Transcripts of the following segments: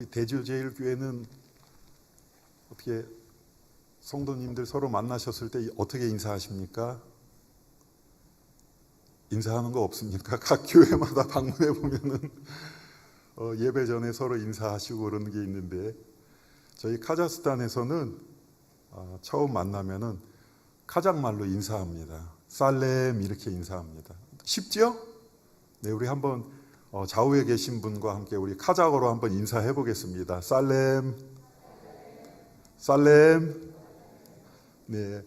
우리 대주제일교회는 어떻게 성도님들 서로 만나셨을 때 어떻게 인사하십니까? 인사하는 거 없습니까? 각 교회마다 방문해 보면은 예배 전에 서로 인사하시고 그러는 게 있는데, 저희 카자흐스탄에서는 처음 만나면은 카자흐말로 인사합니다. 살렘 이렇게 인사합니다. 쉽죠? 네, 우리 한번 좌우에 계신 분과 함께 우리 카자흐로 한번 인사해 보겠습니다. 살렘, 살렘. 네,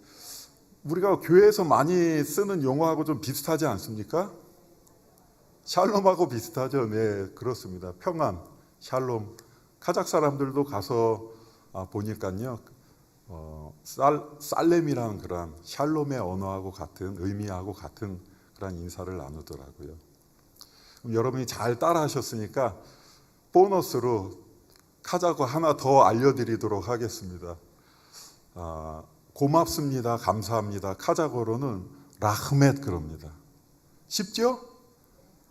우리가 교회에서 많이 쓰는 용어하고 좀 비슷하지 않습니까? 샬롬하고 비슷하죠. 네, 그렇습니다. 평안, 샬롬. 카자흐 사람들도 가서 보니까요, 살렘이라는 그런 샬롬의 언어하고 같은, 의미하고 같은 그런 인사를 나누더라고요. 그럼 여러분이 잘 따라 하셨으니까 보너스로 카자흐 하나 더 알려드리도록 하겠습니다. 고맙습니다, 감사합니다. 카자흐어로는 라흐멧 그럽니다. 쉽죠?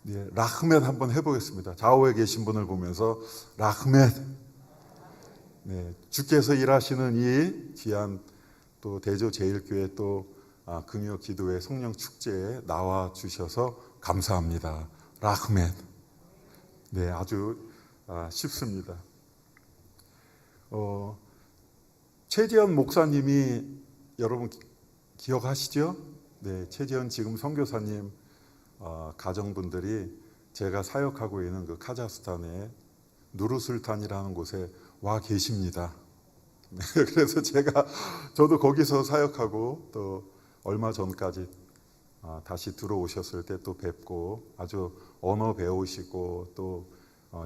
네, 라흐멧 한번 해보겠습니다. 좌우에 계신 분을 보면서 라흐멧. 네, 주께서 일하시는 이 귀한 또 대조 제일교회 또 금요 기도회 성령 축제에 나와 주셔서 감사합니다. 라흐멧. 네, 아주 쉽습니다. 최지연 목사님이 여러분 기억하시죠? 네, 최지연 지금 선교사님 가정분들이 제가 사역하고 있는 그 카자흐스탄의 누르술탄이라는 곳에 와 계십니다. 네, 그래서 저도 거기서 사역하고 또 얼마 전까지 다시 들어오셨을 때 또 뵙고 아주 언어 배우시고 또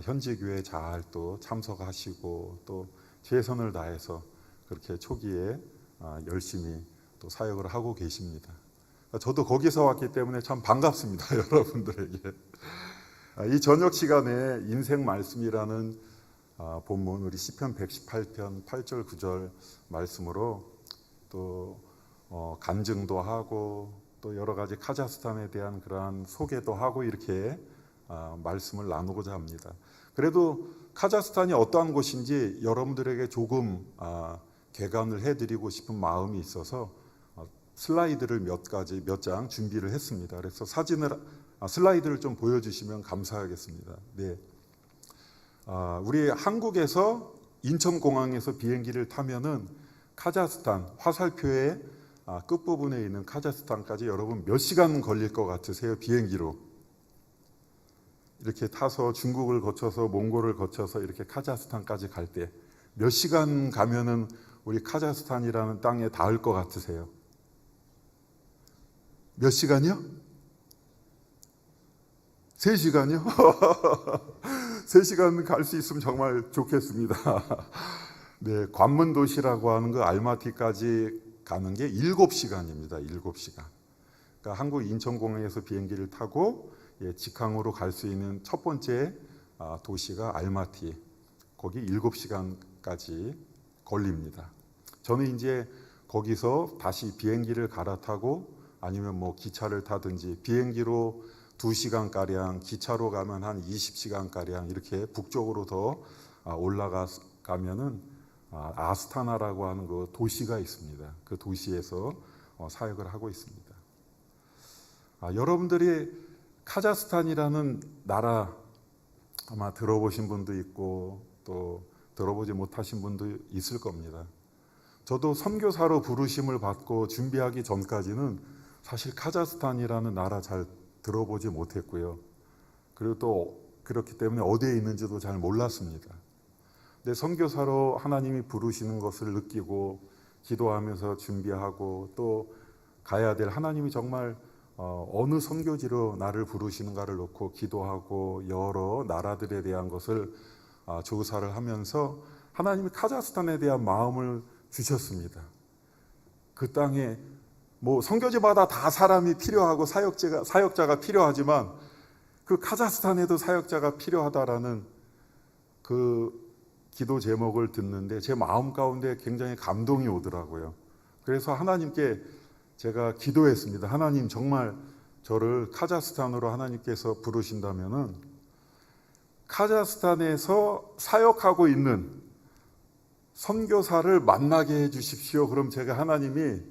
현지 교회 잘 또 참석하시고 또 최선을 다해서 그렇게 초기에 열심히 또 사역을 하고 계십니다. 저도 거기서 왔기 때문에 참 반갑습니다. 여러분들에게. 이 저녁 시간에 인생 말씀이라는 본문 우리 시편 118편 8절 9절 말씀으로 또 간증도 하고 또 여러 가지 카자흐스탄에 대한 그러한 소개도 하고 이렇게 말씀을 나누고자 합니다. 그래도 카자흐스탄이 어떠한 곳인지 여러분들에게 조금 개관을 해드리고 싶은 마음이 있어서 슬라이드를 몇 장 준비를 했습니다. 그래서 슬라이드를 좀 보여주시면 감사하겠습니다. 네. 우리 한국에서 인천공항에서 비행기를 타면은 카자흐스탄 화살표의 끝부분에 있는 카자흐스탄까지 여러분 몇 시간 걸릴 것 같으세요? 비행기로 이렇게 타서 중국을 거쳐서 몽골을 거쳐서 이렇게 카자흐스탄까지 갈 때 몇 시간 가면은 우리 카자흐스탄이라는 땅에 닿을 것 같으세요? 몇 시간이요? 3시간이요? 3시간 갈 수 있으면 정말 좋겠습니다. 네, 관문 도시라고 하는 그 알마티까지 가는 게 7시간입니다. 7시간. 그러니까 한국 인천공항에서 비행기를 타고 직항으로 갈 수 있는 첫 번째 도시가 알마티. 거기 7시간까지 걸립니다. 저는 이제 거기서 다시 비행기를 갈아타고 아니면 뭐 기차를 타든지 비행기로 2시간가량, 기차로 가면 한 20시간가량 이렇게 북쪽으로 더 올라가면은 아스타나라고 하는 그 도시가 있습니다. 그 도시에서 사역을 하고 있습니다. 여러분들이 카자흐스탄이라는 나라 아마 들어보신 분도 있고 또 들어보지 못하신 분도 있을 겁니다. 저도 선교사로 부르심을 받고 준비하기 전까지는 사실 카자흐스탄이라는 나라 잘 들어보지 못했고요. 그리고 또 그렇기 때문에 어디에 있는지도 잘 몰랐습니다. 근데 선교사로 하나님이 부르시는 것을 느끼고 기도하면서 준비하고 또 가야 될 하나님이 정말 어느 선교지로 나를 부르시는가를 놓고 기도하고 여러 나라들에 대한 것을 조사를 하면서 하나님이 카자흐스탄에 대한 마음을 주셨습니다. 그 땅에 뭐 선교지마다 다 사람이 필요하고 사역자가 필요하지만 그 카자흐스탄에도 사역자가 필요하다라는 그 기도 제목을 듣는데 제 마음 가운데 굉장히 감동이 오더라고요. 그래서 하나님께 제가 기도했습니다. 하나님 정말 저를 카자흐스탄으로 하나님께서 부르신다면은 카자흐스탄에서 사역하고 있는 선교사를 만나게 해 주십시오. 그럼 제가 하나님이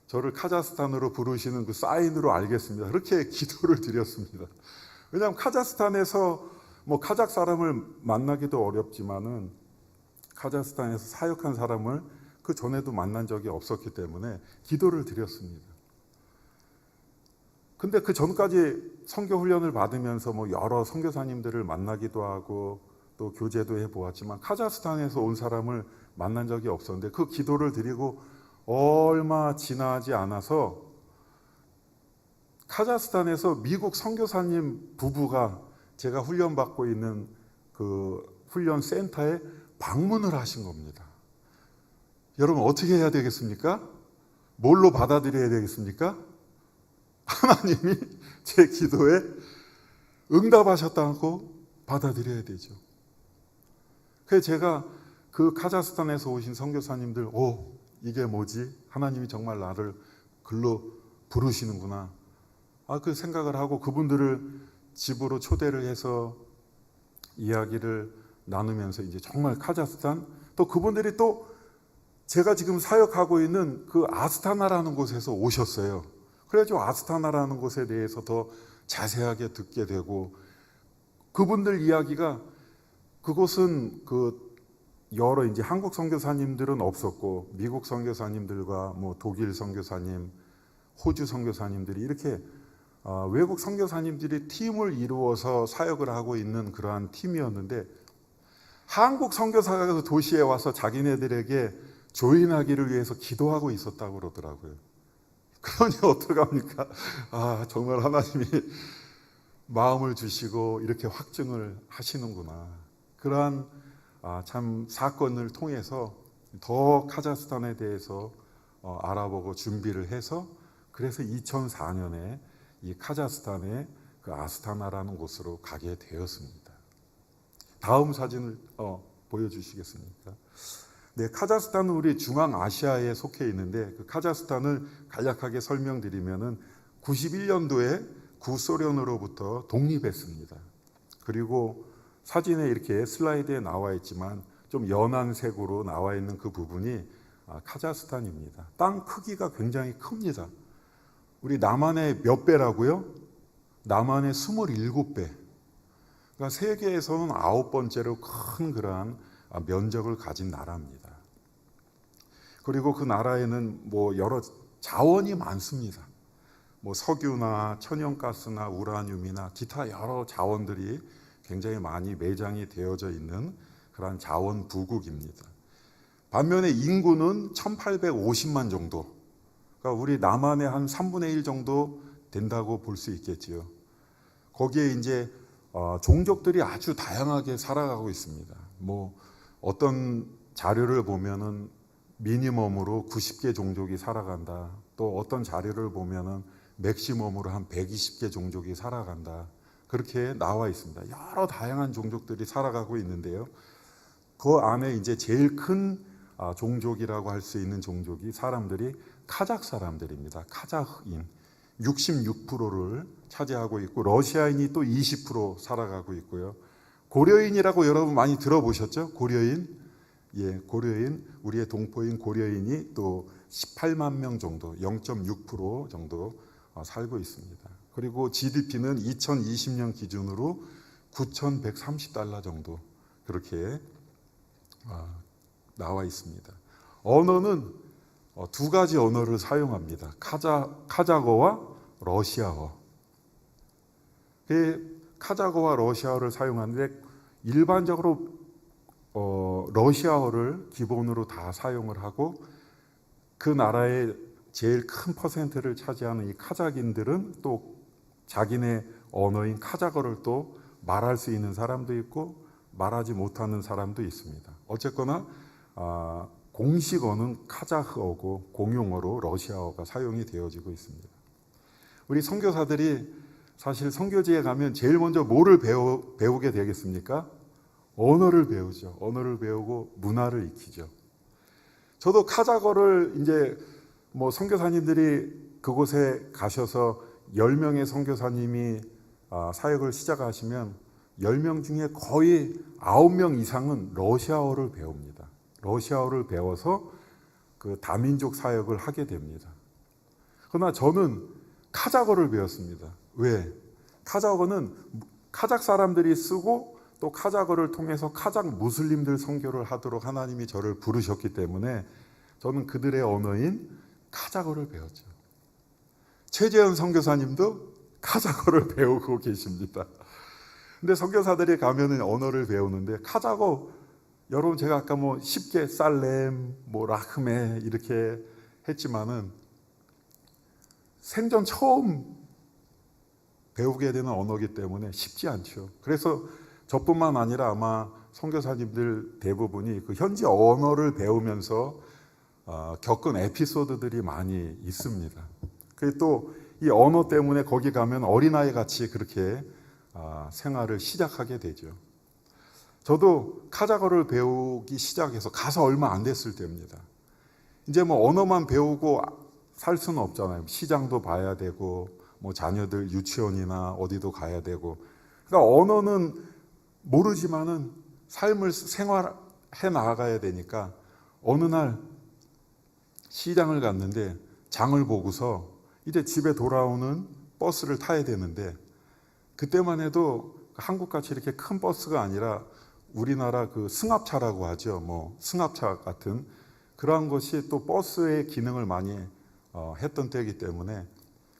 저를 카자흐스탄으로 부르시는 그 사인으로 알겠습니다. 그렇게 기도를 드렸습니다. 왜냐하면 카자흐스탄에서 카자흐 사람을 만나기도 어렵지만은 카자흐스탄에서 사역한 사람을 그 전에도 만난 적이 없었기 때문에 기도를 드렸습니다. 근데 그 전까지 선교 훈련을 받으면서 여러 선교사님들을 만나기도 하고 또 교제도 해보았지만 카자흐스탄에서 온 사람을 만난 적이 없었는데 그 기도를 드리고 얼마 지나지 않아서 카자흐스탄에서 미국 선교사님 부부가 제가 훈련받고 있는 그 훈련 센터에 방문을 하신 겁니다. 여러분 어떻게 해야 되겠습니까? 뭘로 받아들여야 되겠습니까? 하나님이 제 기도에 응답하셨다고 받아들여야 되죠. 그래서 제가 그 카자흐스탄에서 오신 선교사님들, 이게 뭐지? 하나님이 정말 나를 글로 부르시는구나. 그 생각을 하고 그분들을 집으로 초대를 해서 이야기를 나누면서 이제 정말 카자흐스탄, 또 그분들이 또 제가 지금 사역하고 있는 그 아스타나라는 곳에서 오셨어요. 그래가지고 아스타나라는 곳에 대해서 더 자세하게 듣게 되고 그분들 이야기가 그곳은 여러 이제 한국 선교사님들은 없었고 미국 선교사님들과 독일 선교사님, 호주 선교사님들이 이렇게 외국 선교사님들이 팀을 이루어서 사역을 하고 있는 그러한 팀이었는데 한국 선교사가 그 도시에 와서 자기네들에게 조인하기를 위해서 기도하고 있었다고 그러더라고요. 그러니 어떡합니까? 정말 하나님이 마음을 주시고 이렇게 확증을 하시는구나. 그러한 참 사건을 통해서 더 카자흐스탄에 대해서 알아보고 준비를 해서 그래서 2004년에 이 카자흐스탄의 그 아스타나라는 곳으로 가게 되었습니다. 다음 사진을 보여주시겠습니까? 네, 카자흐스탄은 우리 중앙아시아에 속해 있는데 그 카자흐스탄을 간략하게 설명드리면은 91년도에 구소련으로부터 독립했습니다. 그리고 사진에 이렇게 슬라이드에 나와 있지만 좀 연한 색으로 나와 있는 그 부분이 카자흐스탄입니다. 땅 크기가 굉장히 큽니다. 우리 남한의 몇 배라고요? 남한의 27배. 그러니까 세계에서는 9번째로 큰 그러한 면적을 가진 나라입니다. 그리고 그 나라에는 여러 자원이 많습니다. 석유나 천연가스나 우라늄이나 기타 여러 자원들이 굉장히 많이 매장이 되어져 있는 그러한 자원 부국입니다. 반면에 인구는 1850만 정도. 그러니까 우리 남한의 한 3분의 1 정도 된다고 볼 수 있겠지요. 거기에 이제 종족들이 아주 다양하게 살아가고 있습니다. 어떤 자료를 보면은 미니멈으로 90개 종족이 살아간다. 또 어떤 자료를 보면은 맥시멈으로 한 120개 종족이 살아간다. 그렇게 나와 있습니다. 여러 다양한 종족들이 살아가고 있는데요. 그 안에 이제 제일 큰 종족이라고 할 수 있는 종족이 사람들이 카자흐 사람들입니다. 카자흐인 66%를 차지하고 있고 러시아인이 또 20% 살아가고 있고요. 고려인이라고 여러분 많이 들어보셨죠? 고려인. 예, 고려인, 우리의 동포인 고려인이 또 18만 명 정도, 0.6% 정도 살고 있습니다. 그리고 GDP는 2020년 기준으로 9,130달러 정도 그렇게 나와 있습니다. 언어는 두 가지 언어를 사용합니다. 카자흐어와 러시아어. 카자흐어와 러시아어를 사용하는데 일반적으로 러시아어를 기본으로 다 사용을 하고 그 나라의 제일 큰 퍼센트를 차지하는 이 카자흐인들은 또 자기네 언어인 카자흐어를 또 말할 수 있는 사람도 있고 말하지 못하는 사람도 있습니다. 어쨌거나 공식어는 카자흐어고 공용어로 러시아어가 사용이 되어지고 있습니다. 우리 선교사들이 사실 선교지에 가면 제일 먼저 뭐를 배우게 되겠습니까? 언어를 배우죠. 언어를 배우고 문화를 익히죠. 저도 카자흐어를 이제 선교사님들이 그곳에 가셔서 10명의 선교사님이 사역을 시작하시면 10명 중에 거의 9명 이상은 러시아어를 배웁니다. 러시아어를 배워서 그 다민족 사역을 하게 됩니다. 그러나 저는 카자흐어를 배웠습니다. 왜? 카자흐어는 카자흐 사람들이 쓰고 또 카자흐어를 통해서 카자흐 무슬림들 선교를 하도록 하나님이 저를 부르셨기 때문에 저는 그들의 언어인 카자흐어를 배웠죠. 최재현 선교사님도 카자흐어를 배우고 계십니다. 근데 선교사들이 가면은 언어를 배우는데 카자흐어, 여러분 제가 아까 뭐 쉽게 살렘, 뭐 라흐메 이렇게 했지만은 생전 처음 배우게 되는 언어이기 때문에 쉽지 않죠. 그래서 저뿐만 아니라 아마 선교사님들 대부분이 그 현지 언어를 배우면서 겪은 에피소드들이 많이 있습니다. 그리고 또 이 언어 때문에 거기 가면 어린아이 같이 그렇게 생활을 시작하게 되죠. 저도 카자흐어를 배우기 시작해서 가서 얼마 안 됐을 때입니다. 이제 뭐 언어만 배우고 살 수는 없잖아요. 시장도 봐야 되고 뭐 자녀들 유치원이나 어디도 가야 되고. 그러니까 언어는 모르지만은 삶을 생활해 나가야 되니까 어느 날 시장을 갔는데 장을 보고서 이제 집에 돌아오는 버스를 타야 되는데 그때만 해도 한국같이 이렇게 큰 버스가 아니라 우리나라 그 승합차라고 하죠. 뭐 승합차 같은 그러한 것이 또 버스의 기능을 많이 했던 때이기 때문에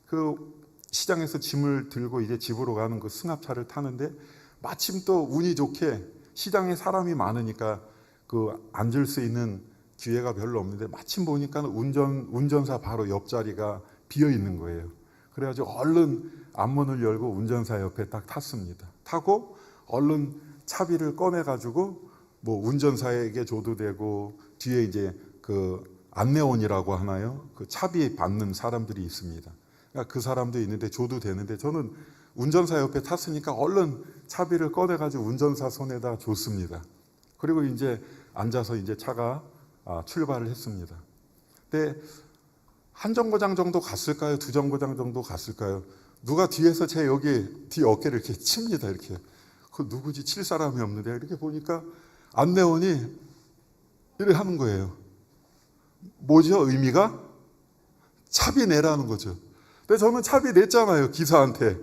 그 시장에서 짐을 들고 이제 집으로 가는 그 승합차를 타는데 마침 또 운이 좋게 시장에 사람이 많으니까 그 앉을 수 있는 기회가 별로 없는데 마침 보니까 운전사 바로 옆자리가 비어 있는 거예요. 그래가지고 얼른 앞문을 열고 운전사 옆에 딱 탔습니다. 타고 얼른 차비를 꺼내가지고 뭐 운전사에게 줘도 되고 뒤에 이제 그 안내원이라고 하나요? 그 차비 받는 사람들이 있습니다. 그러니까 그 사람도 있는데 줘도 되는데 저는 운전사 옆에 탔으니까 얼른 차비를 꺼내가지고 운전사 손에다 줬습니다. 그리고 이제 앉아서 이제 차가 출발을 했습니다. 근데 한 정거장 정도 갔을까요? 두 정거장 정도 갔을까요? 누가 뒤에서 제 여기 뒤 어깨를 이렇게 칩니다. 이렇게. 그 누구지? 칠 사람이 없는데 이렇게 보니까 안내원이 이렇게 하는 거예요. 뭐죠? 의미가? 차비 내라는 거죠. 근데 저는 차비 냈잖아요. 기사한테.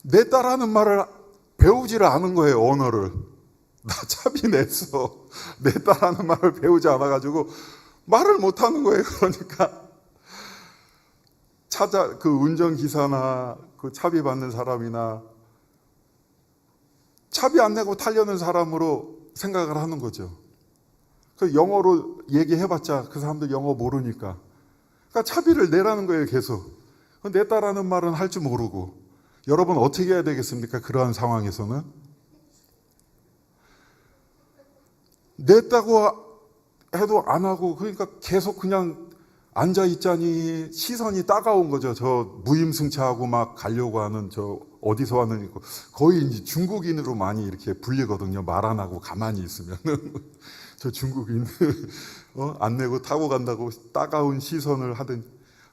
냈다라는 말을 배우지를 않은 거예요. 언어를. 나 차비 냈어. 냈다라는 말을 배우지 않아가지고 말을 못하는 거예요. 그러니까 그 운전기사나 그 차비 받는 사람이나 차비 안 내고 타려는 사람으로 생각을 하는 거죠. 그 영어로 얘기해봤자 그 사람들 영어 모르니까. 그러니까 차비를 내라는 거예요. 계속. 냈다라는 말은 할 줄 모르고. 여러분 어떻게 해야 되겠습니까? 그러한 상황에서는. 냈다고 해도 안 하고 그러니까 계속 그냥 앉아있자니 시선이 따가운 거죠. 저 무임승차하고 막 가려고 하는 저 어디서 왔는 거 거의 이제 중국인으로 많이 이렇게 불리거든요. 말 안 하고 가만히 있으면 저 중국인 안 내고 타고 간다고 따가운 시선을 하던.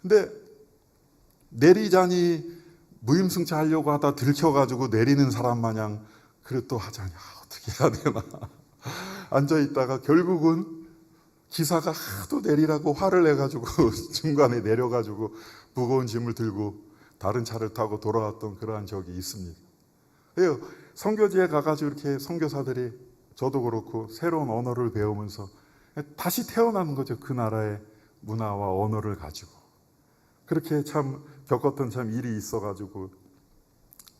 근데 내리자니 무임승차 하려고 하다 들켜가지고 내리는 사람 마냥 그래 또 하자니 어떻게 해야 되나 앉아있다가 결국은 기사가 하도 내리라고 화를 내가지고 중간에 내려가지고 무거운 짐을 들고 다른 차를 타고 돌아왔던 그러한 적이 있습니다. 선교지에 가가지고 이렇게 선교사들이 저도 그렇고 새로운 언어를 배우면서 다시 태어나는 거죠. 그 나라의 문화와 언어를 가지고. 그렇게 참 겪었던 참 일이 있어가지고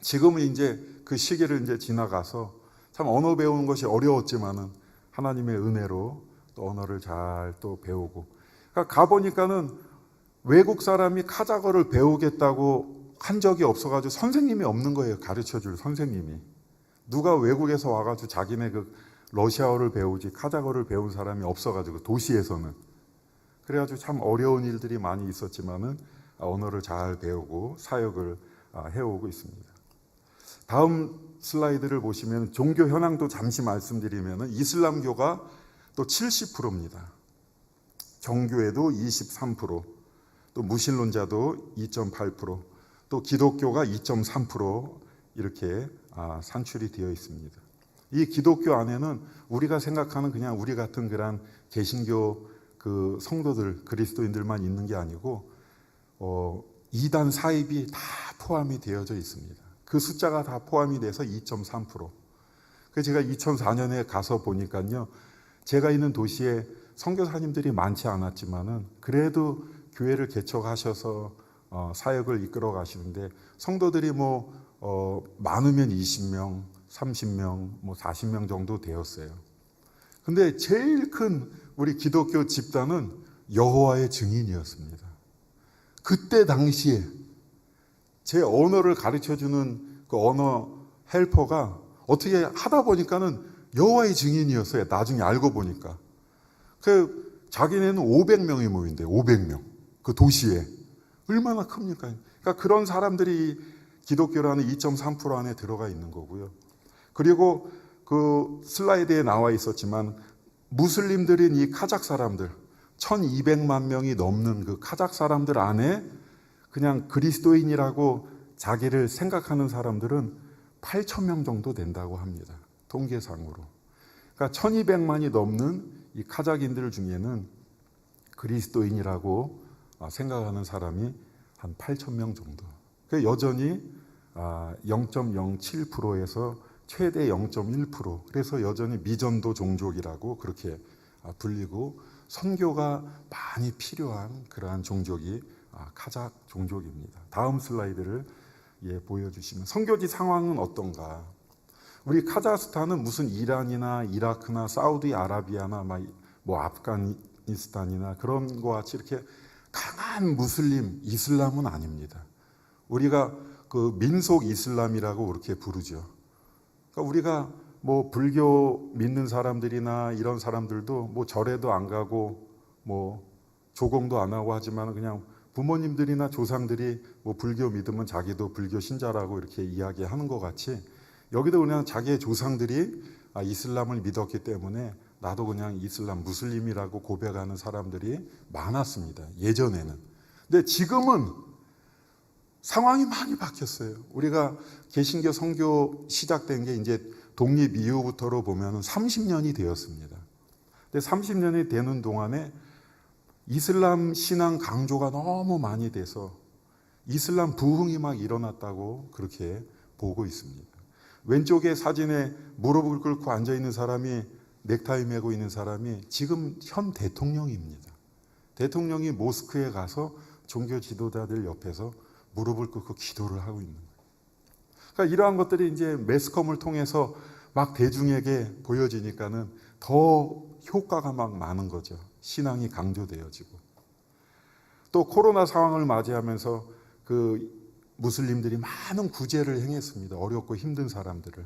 지금은 이제 그 시기를 이제 지나가서 참 언어 배우는 것이 어려웠지만은 하나님의 은혜로 또 언어를 잘 또 배우고. 그러니까 가보니까는 외국 사람이 카자흐어를 배우겠다고 한 적이 없어가지고 선생님이 없는 거예요. 가르쳐줄 선생님이. 누가 외국에서 와가지고 자기네 그 러시아어를 배우지 카자흐어를 배운 사람이 없어가지고 도시에서는. 그래가지고 참 어려운 일들이 많이 있었지만은 언어를 잘 배우고 사역을 해오고 있습니다. 다음 슬라이드를 보시면 종교 현황도 잠시 말씀드리면 이슬람교가 또 70%입니다. 정교회도 23%, 또 무신론자도 2.8%, 또 기독교가 2.3% 이렇게 산출이 되어 있습니다. 이 기독교 안에는 우리가 생각하는 그냥 우리 같은 그런 개신교 그 성도들, 그리스도인들만 있는 게 아니고 이단 사입이 다 포함이 되어져 있습니다. 그 숫자가 다 포함이 돼서 2.3%. 그래서 제가 2004년에 가서 보니까요, 제가 있는 도시에 선교사님들이 많지 않았지만은 그래도 교회를 개척하셔서 사역을 이끌어 가시는데 성도들이 많으면 20명, 30명, 40명 정도 되었어요. 근데 제일 큰 우리 기독교 집단은 여호와의 증인이었습니다. 그때 당시에 제 언어를 가르쳐주는 그 언어 헬퍼가 어떻게 하다 보니까는 여호와의 증인이었어요. 나중에 알고 보니까. 자기네는 500명이 모인대. 500명. 그 도시에. 얼마나 큽니까? 그러니까 그런 사람들이 기독교라는 2.3% 안에 들어가 있는 거고요. 그리고 그 슬라이드에 나와 있었지만 무슬림들인 이 카작 사람들, 1200만 명이 넘는 그 카작 사람들 안에 그냥 그리스도인이라고 자기를 생각하는 사람들은 8,000명 정도 된다고 합니다. 통계상으로. 그러니까 1200만이 넘는 이 카작인들 중에는 그리스도인이라고 생각하는 사람이 한 8,000명 정도. 여전히 0.07%에서 최대 0.1%. 그래서 여전히 미전도 종족이라고 그렇게 불리고 선교가 많이 필요한 그러한 종족이 카작 종족입니다. 다음 슬라이드를 보여주시면 선교지 상황은 어떤가? 우리 카자흐스탄은 무슨 이란이나 이라크나 사우디아라비아나 아프가니스탄이나 그런 것 같이 이렇게 강한 무슬림, 이슬람은 아닙니다. 우리가 그 민속 이슬람이라고 그렇게 부르죠. 그러니까 우리가 불교 믿는 사람들이나 이런 사람들도 절에도 안 가고 조공도 안 하고 하지만 그냥 부모님들이나 조상들이 불교 믿으면 자기도 불교 신자라고 이렇게 이야기하는 것 같이 여기도 그냥 자기의 조상들이 이슬람을 믿었기 때문에 나도 그냥 이슬람 무슬림이라고 고백하는 사람들이 많았습니다. 예전에는. 근데 지금은 상황이 많이 바뀌었어요. 우리가 개신교 선교 시작된 게 이제 독립 이후부터로 보면 30년이 되었습니다. 근데 30년이 되는 동안에 이슬람 신앙 강조가 너무 많이 돼서 이슬람 부흥이 막 일어났다고 그렇게 보고 있습니다. 왼쪽에 사진에 무릎을 꿇고 앉아 있는 사람이 넥타이 메고 있는 사람이 지금 현 대통령입니다. 대통령이 모스크에 가서 종교 지도자들 옆에서 무릎을 꿇고 기도를 하고 있는 거예요. 그러니까 이러한 것들이 이제 매스컴을 통해서 막 대중에게 보여지니까는 더 효과가 막 많은 거죠. 신앙이 강조되어지고. 또 코로나 상황을 맞이하면서 그 무슬림들이 많은 구제를 행했습니다. 어렵고 힘든 사람들을.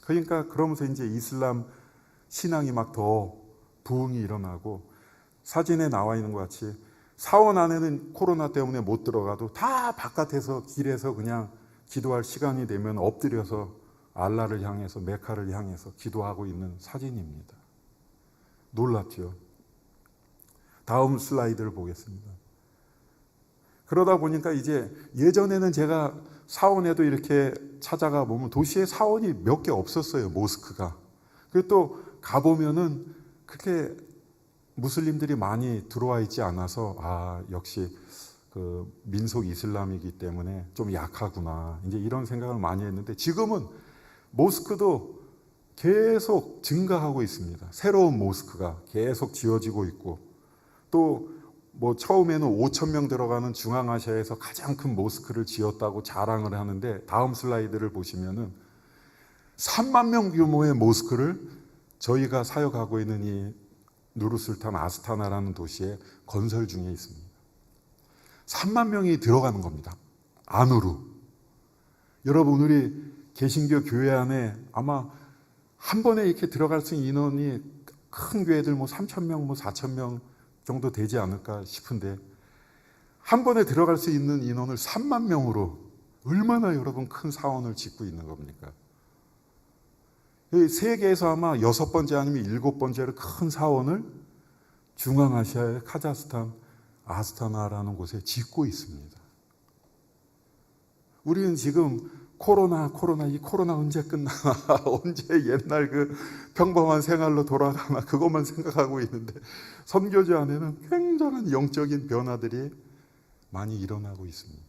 그러니까 그러면서 이제 이슬람 신앙이 막 더 부흥이 일어나고 사진에 나와 있는 것 같이 사원 안에는 코로나 때문에 못 들어가도 다 바깥에서 길에서 그냥 기도할 시간이 되면 엎드려서 알라를 향해서 메카를 향해서 기도하고 있는 사진입니다. 놀랍죠? 다음 슬라이드를 보겠습니다. 그러다 보니까 이제 예전에는 제가 사원에도 이렇게 찾아가 보면 도시에 사원이 몇 개 없었어요. 모스크가. 그리고 또 가보면은 그렇게 무슬림들이 많이 들어와 있지 않아서 역시 그 민속 이슬람이기 때문에 좀 약하구나. 이제 이런 생각을 많이 했는데 지금은 모스크도 계속 증가하고 있습니다. 새로운 모스크가 계속 지어지고 있고 또 처음에는 5,000명 들어가는 중앙아시아에서 가장 큰 모스크를 지었다고 자랑을 하는데 다음 슬라이드를 보시면은 3만 명 규모의 모스크를 저희가 사역하고 있는 이 누르술탄 아스타나라는 도시에 건설 중에 있습니다. 3만 명이 들어가는 겁니다. 안으로. 여러분 우리 개신교 교회 안에 아마 한 번에 이렇게 들어갈 수 있는 인원이 큰 교회들 3,000명, 4,000명 정도 되지 않을까 싶은데 한 번에 들어갈 수 있는 인원을 3만 명으로 얼마나 여러분 큰 사원을 짓고 있는 겁니까? 세계에서 아마 6번째 아니면 7번째로 큰 사원을 중앙아시아의 카자흐스탄 아스타나라는 곳에 짓고 있습니다. 우리는 지금 이 코로나 언제 끝나나 언제 옛날 그 평범한 생활로 돌아가나 그것만 생각하고 있는데 선교지 안에는 굉장한 영적인 변화들이 많이 일어나고 있습니다.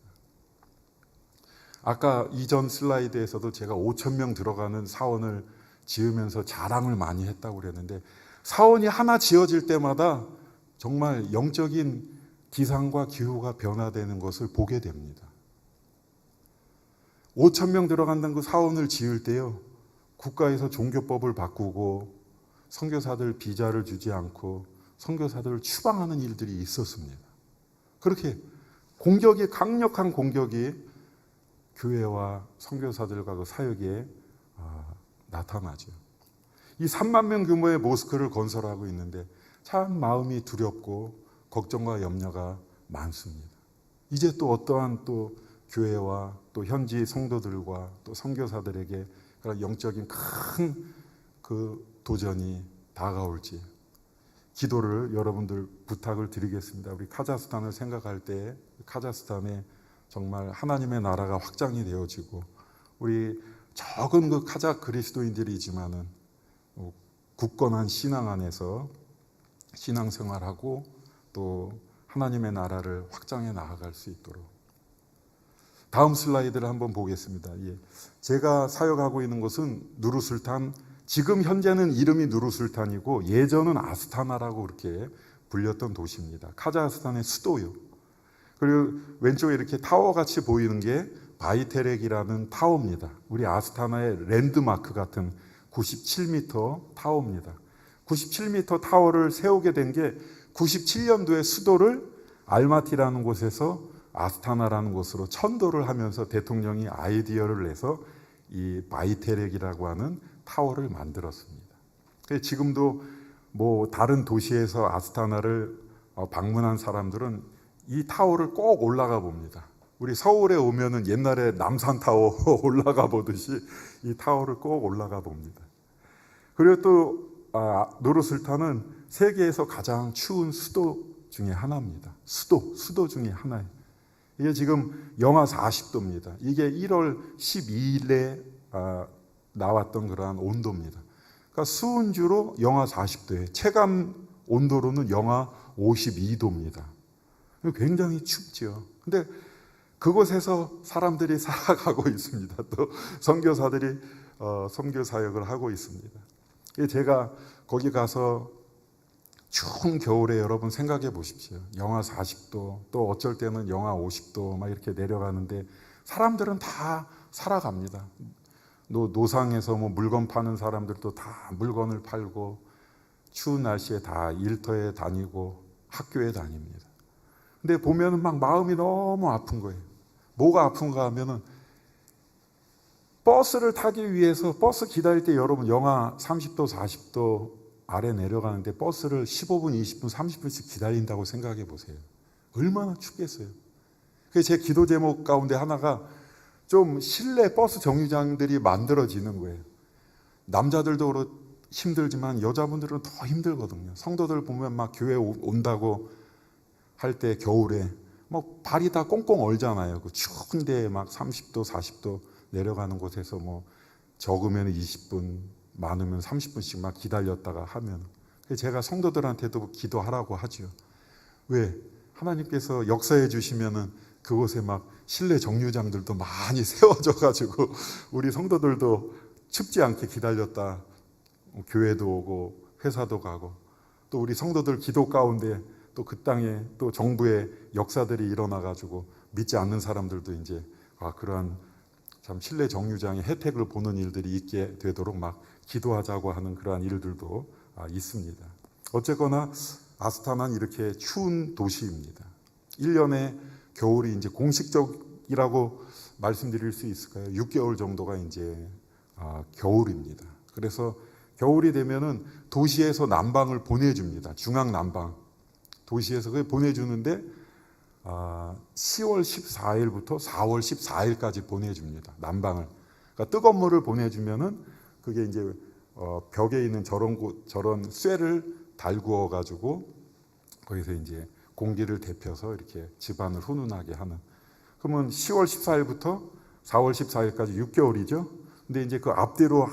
아까 이전 슬라이드에서도 제가 5천 명 들어가는 사원을 지으면서 자랑을 많이 했다고 그랬는데 사원이 하나 지어질 때마다 정말 영적인 기상과 기후가 변화되는 것을 보게 됩니다. 5천 명 들어간다는 그 사원을 지을 때요, 국가에서 종교법을 바꾸고 선교사들 비자를 주지 않고 선교사들을 추방하는 일들이 있었습니다. 그렇게 강력한 공격이 교회와 선교사들과 그 사역에 나타나죠. 이 3만 명 규모의 모스크를 건설하고 있는데 참 마음이 두렵고 걱정과 염려가 많습니다. 이제 또 어떠한 또 교회와 또 현지 성도들과 또 선교사들에게 영적인 큰 그 도전이 다가올지 기도를 여러분들 부탁을 드리겠습니다. 우리 카자흐스탄을 생각할 때 카자흐스탄에 정말 하나님의 나라가 확장이 되어지고 우리 적은 그 카자흐 그리스도인들이지만은 굳건한 신앙 안에서 신앙생활하고 또 하나님의 나라를 확장해 나아갈 수 있도록. 다음 슬라이드를 한번 보겠습니다. 제가 사역하고 있는 곳은 누르술탄, 지금 현재는 이름이 누르술탄이고 예전은 아스타나라고 그렇게 불렸던 도시입니다. 카자흐스탄의 수도요. 그리고 왼쪽에 이렇게 타워같이 보이는 게 바이테렉이라는 타워입니다. 우리 아스타나의 랜드마크 같은 97m 타워입니다. 97m 타워를 세우게 된 게 97년도에 수도를 알마티라는 곳에서 아스타나라는 곳으로 천도를 하면서 대통령이 아이디어를 내서 이 바이테렉이라고 하는 타워를 만들었습니다. 지금도 뭐 다른 도시에서 아스타나를 방문한 사람들은 이 타워를 꼭 올라가 봅니다. 우리 서울에 오면은 옛날에 남산타워 올라가 보듯이 이 타워를 꼭 올라가 봅니다. 그리고 또 누르술탄은 세계에서 가장 추운 수도 중에 하나입니다. 수도 중에 하나예요. 이게 지금 영하 40도입니다. 이게 1월 12일에 나왔던 그러한 온도입니다. 그러니까 수은주로 영하 40도에 체감 온도로는 영하 52도입니다. 굉장히 춥죠. 근데 그곳에서 사람들이 살아가고 있습니다. 또 선교사들이 선교 사역을 하고 있습니다. 제가 거기 가서 추운 겨울에 여러분 생각해 보십시오. 영하 40도, 또 어쩔 때는 영하 50도 막 이렇게 내려가는데 사람들은 다 살아갑니다. 노상에서 뭐 물건 파는 사람들도 다 물건을 팔고 추운 날씨에 다 일터에 다니고 학교에 다닙니다. 근데 보면은 막 마음이 너무 아픈 거예요. 뭐가 아픈가 하면은 버스를 타기 위해서 버스 기다릴 때 여러분 영하 30도, 40도 아래 내려가는데 버스를 15분, 20분, 30분씩 기다린다고 생각해 보세요. 얼마나 춥겠어요. 그래서 제 기도 제목 가운데 하나가 좀 실내 버스 정류장들이 만들어지는 거예요. 남자들도 힘들지만 여자분들은 더 힘들거든요. 성도들 보면 막 교회 온다고 할 때 겨울에 뭐 발이 다 꽁꽁 얼잖아요. 그 추운데 막 30도, 40도 내려가는 곳에서 뭐 적으면 20분, 많으면 30분씩 막 기다렸다가 하면 제가 성도들한테도 기도하라고 하죠. 왜? 하나님께서 역사해 주시면은 그곳에 막 실내 정류장들도 많이 세워져 가지고 우리 성도들도 춥지 않게 기다렸다 교회도 오고 회사도 가고 또 우리 성도들 기도 가운데 또 그 땅에 또 정부의 역사들이 일어나 가지고 믿지 않는 사람들도 이제 그러한 참 실내 정류장의 혜택을 보는 일들이 있게 되도록 막 기도하자고 하는 그러한 일들도 있습니다. 어쨌거나 아스타나는 이렇게 추운 도시입니다. 1년에 겨울이 이제 공식적이라고 말씀드릴 수 있을까요? 6개월 정도가 이제 겨울입니다. 그래서 겨울이 되면은 도시에서 난방을 보내줍니다. 중앙 난방. 도시에서 그걸 보내주는데 10월 14일부터 4월 14일까지 보내줍니다. 난방을. 그러니까 뜨거운 물을 보내주면은 그게 이제 벽에 있는 저런 쇠를 달구어 가지고 거기서 이제 공기를 데펴서 이렇게 집안을 훈훈하게 하는. 그러면 10월 14일부터 4월 14일까지 6개월이죠. 근데 이제 그 앞뒤로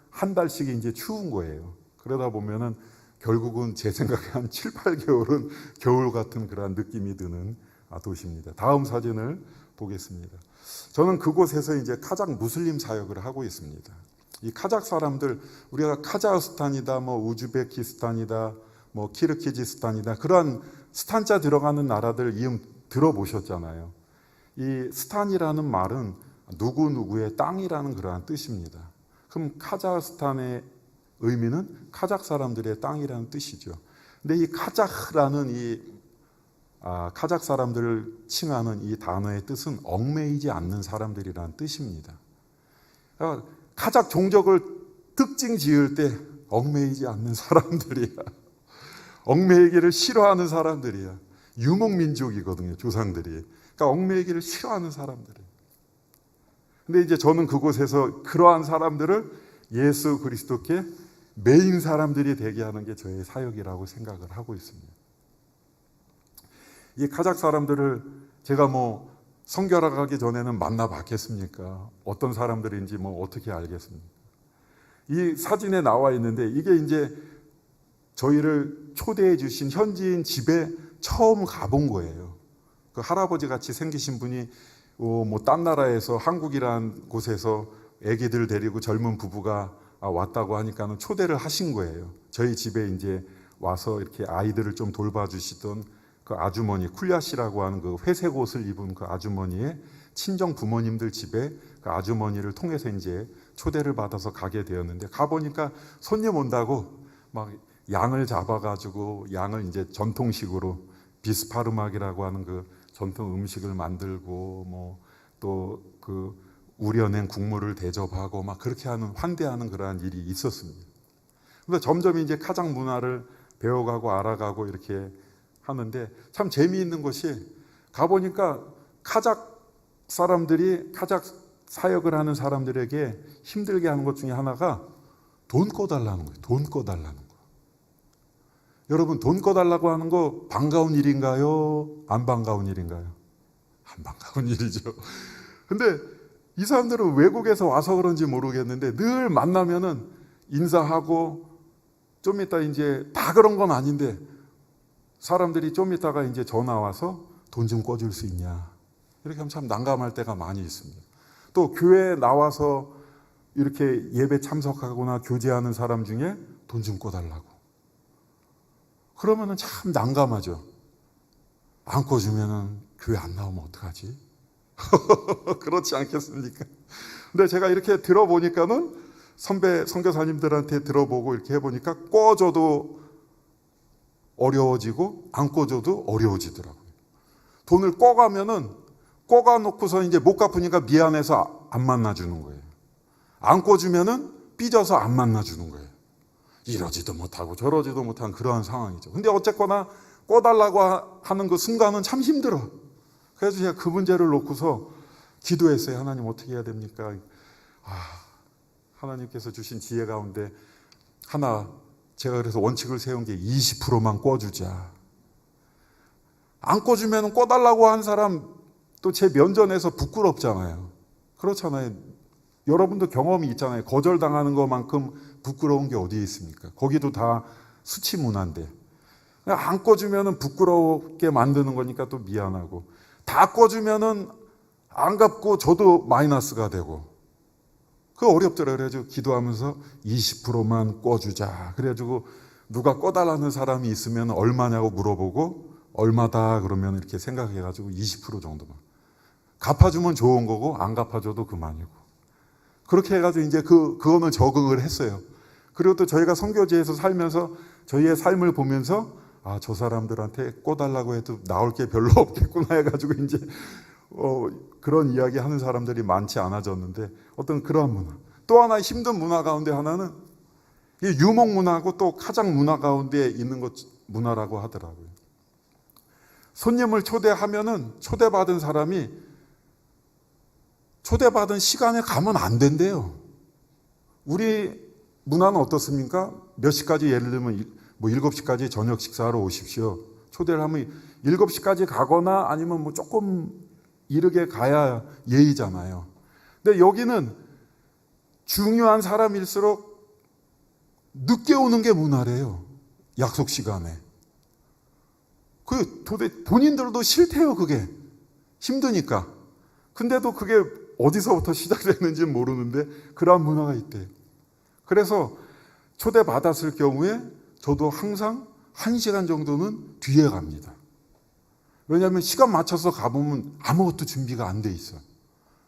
한 달씩 이제 추운 거예요. 그러다 보면은 결국은 제 생각에 한 7, 8개월은 겨울 같은 그런 느낌이 드는 도시입니다. 다음 사진을 보겠습니다. 저는 그곳에서 이제 카작 무슬림 사역을 하고 있습니다. 이 카작 사람들, 우리가 카자흐스탄이다, 뭐 우즈베키스탄이다, 뭐 키르기즈스탄이다, 그러한 스탄자 들어가는 나라들 이름 들어보셨잖아요. 이 스탄이라는 말은 누구누구의 땅이라는 그러한 뜻입니다. 그럼 카자흐스탄의 의미는 카작 사람들의 땅이라는 뜻이죠. 근데 이 카자흐라는 카작 사람들을 칭하는 이 단어의 뜻은 얽매이지 않는 사람들이라는 뜻입니다. 그러니까 카작 종족을 특징 지을 때 얽매이지 않는 사람들이야. 얽매이기를 싫어하는 사람들이야. 유목민족이거든요, 조상들이. 그러니까 얽매이기를 싫어하는 사람들이에요. 근데 이제 저는 그곳에서 그러한 사람들을 예수 그리스도께 메인 사람들이 되게 하는 게 저의 사역이라고 생각을 하고 있습니다. 이 카작 사람들을 제가 뭐 선교하러 가기 전에는 만나봤겠습니까? 어떤 사람들인지 뭐 어떻게 알겠습니까? 이 사진에 나와 있는데 이게 이제 저희를 초대해 주신 현지인 집에 처음 가본 거예요. 그 할아버지 같이 생기신 분이 뭐 딴 나라에서 한국이라는 곳에서 아기들 데리고 젊은 부부가 왔다고 하니까는 초대를 하신 거예요. 저희 집에 이제 와서 이렇게 아이들을 좀 돌봐주시던 그 아주머니, 쿨야시라고 하는 그 회색 옷을 입은 그 아주머니의 친정 부모님들 집에 그 아주머니를 통해서 이제 초대를 받아서 가게 되었는데, 가보니까 손님 온다고 막 양을 잡아가지고 양을 이제 전통식으로 비스파르막이라고 하는 그 전통 음식을 만들고 뭐 또 그 우려낸 국물을 대접하고 막 그렇게 하는, 환대하는 그러한 일이 있었습니다. 근데 점점 이제 카작 문화를 배워가고 알아가고 이렇게 하는데 참 재미있는 것이, 가보니까 카작 사람들이 카작 사역을 하는 사람들에게 힘들게 하는 것 중에 하나가 돈 꺼달라는 거예요. 돈 꺼달라는 거. 여러분, 돈 꺼달라고 하는 거 반가운 일인가요? 안 반가운 일인가요? 안 반가운 일이죠. 근데 이 사람들은 외국에서 와서 그런지 모르겠는데 늘 만나면은 인사하고, 좀 이따 이제 다 그런 건 아닌데 사람들이 좀 이따가 이제 전화 와서 돈 좀 꿔줄 수 있냐, 이렇게 하면 참 난감할 때가 많이 있습니다. 또 교회에 나와서 이렇게 예배 참석하거나 교제하는 사람 중에 돈 좀 꿔달라고 그러면은 참 난감하죠. 안 꿔주면은 교회 안 나오면 어떡하지? 그렇지 않겠습니까? 근데 제가 이렇게 들어보니까는 선배 선교사님들한테 들어보고 이렇게 해보니까 꿔줘도 어려워지고 안 꿔줘도 어려워지더라고요. 돈을 꿔가면은 꿔가 놓고서 이제 못 갚으니까 미안해서 안 만나주는 거예요. 안 꿔주면은 삐져서 안 만나주는 거예요. 이러지도 못하고 저러지도 못한 그러한 상황이죠. 근데 어쨌거나 꿔달라고 하는 그 순간은 참 힘들어. 그래서 제가 그 문제를 놓고서 기도했어요. 하나님, 어떻게 해야 됩니까? 하나님께서 주신 지혜 가운데 하나, 제가 그래서 원칙을 세운 게 20%만 꿔주자. 안 꿔주면 꿔달라고 한 사람 또 제 면전에서 부끄럽잖아요. 그렇잖아요. 여러분도 경험이 있잖아요. 거절당하는 것만큼 부끄러운 게 어디에 있습니까? 거기도 다 수치 문화인데. 안 꿔주면 부끄럽게 만드는 거니까 또 미안하고, 다 꿔주면 안 갚고 저도 마이너스가 되고, 그거 어렵더라고요. 그래가지고 기도하면서 20%만 꿔주자. 그래가지고 누가 꿔달라는 사람이 있으면 얼마냐고 물어보고, 얼마다 그러면 이렇게 생각해가지고 20% 정도만. 갚아주면 좋은 거고, 안 갚아줘도 그만이고. 그렇게 해가지고 이제 그거는 적응을 했어요. 그리고 또 저희가 선교지에서 살면서 저희의 삶을 보면서 저 사람들한테 꿔달라고 해도 나올 게 별로 없겠구나 해가지고 이제 그런 이야기 하는 사람들이 많지 않아졌는데, 어떤 그런 문화. 또 하나 힘든 문화 가운데 하나는 유목 문화고 또 카작 문화 가운데 있는 것 문화라고 하더라고요. 손님을 초대하면은 초대받은 사람이 초대받은 시간에 가면 안 된대요. 우리 문화는 어떻습니까? 몇 시까지, 예를 들면 뭐 7시까지 저녁 식사하러 오십시오. 초대를 하면 7시까지 가거나 아니면 뭐 조금 이르게 가야 예의잖아요. 근데 여기는 중요한 사람일수록 늦게 오는 게 문화래요. 약속 시간에. 도대체 본인들도 싫대요, 그게. 힘드니까. 근데도 그게 어디서부터 시작됐는지 모르는데 그러한 문화가 있대요. 그래서 초대받았을 경우에 저도 항상 1시간 정도는 뒤에 갑니다. 왜냐하면 시간 맞춰서 가보면 아무것도 준비가 안 돼 있어요.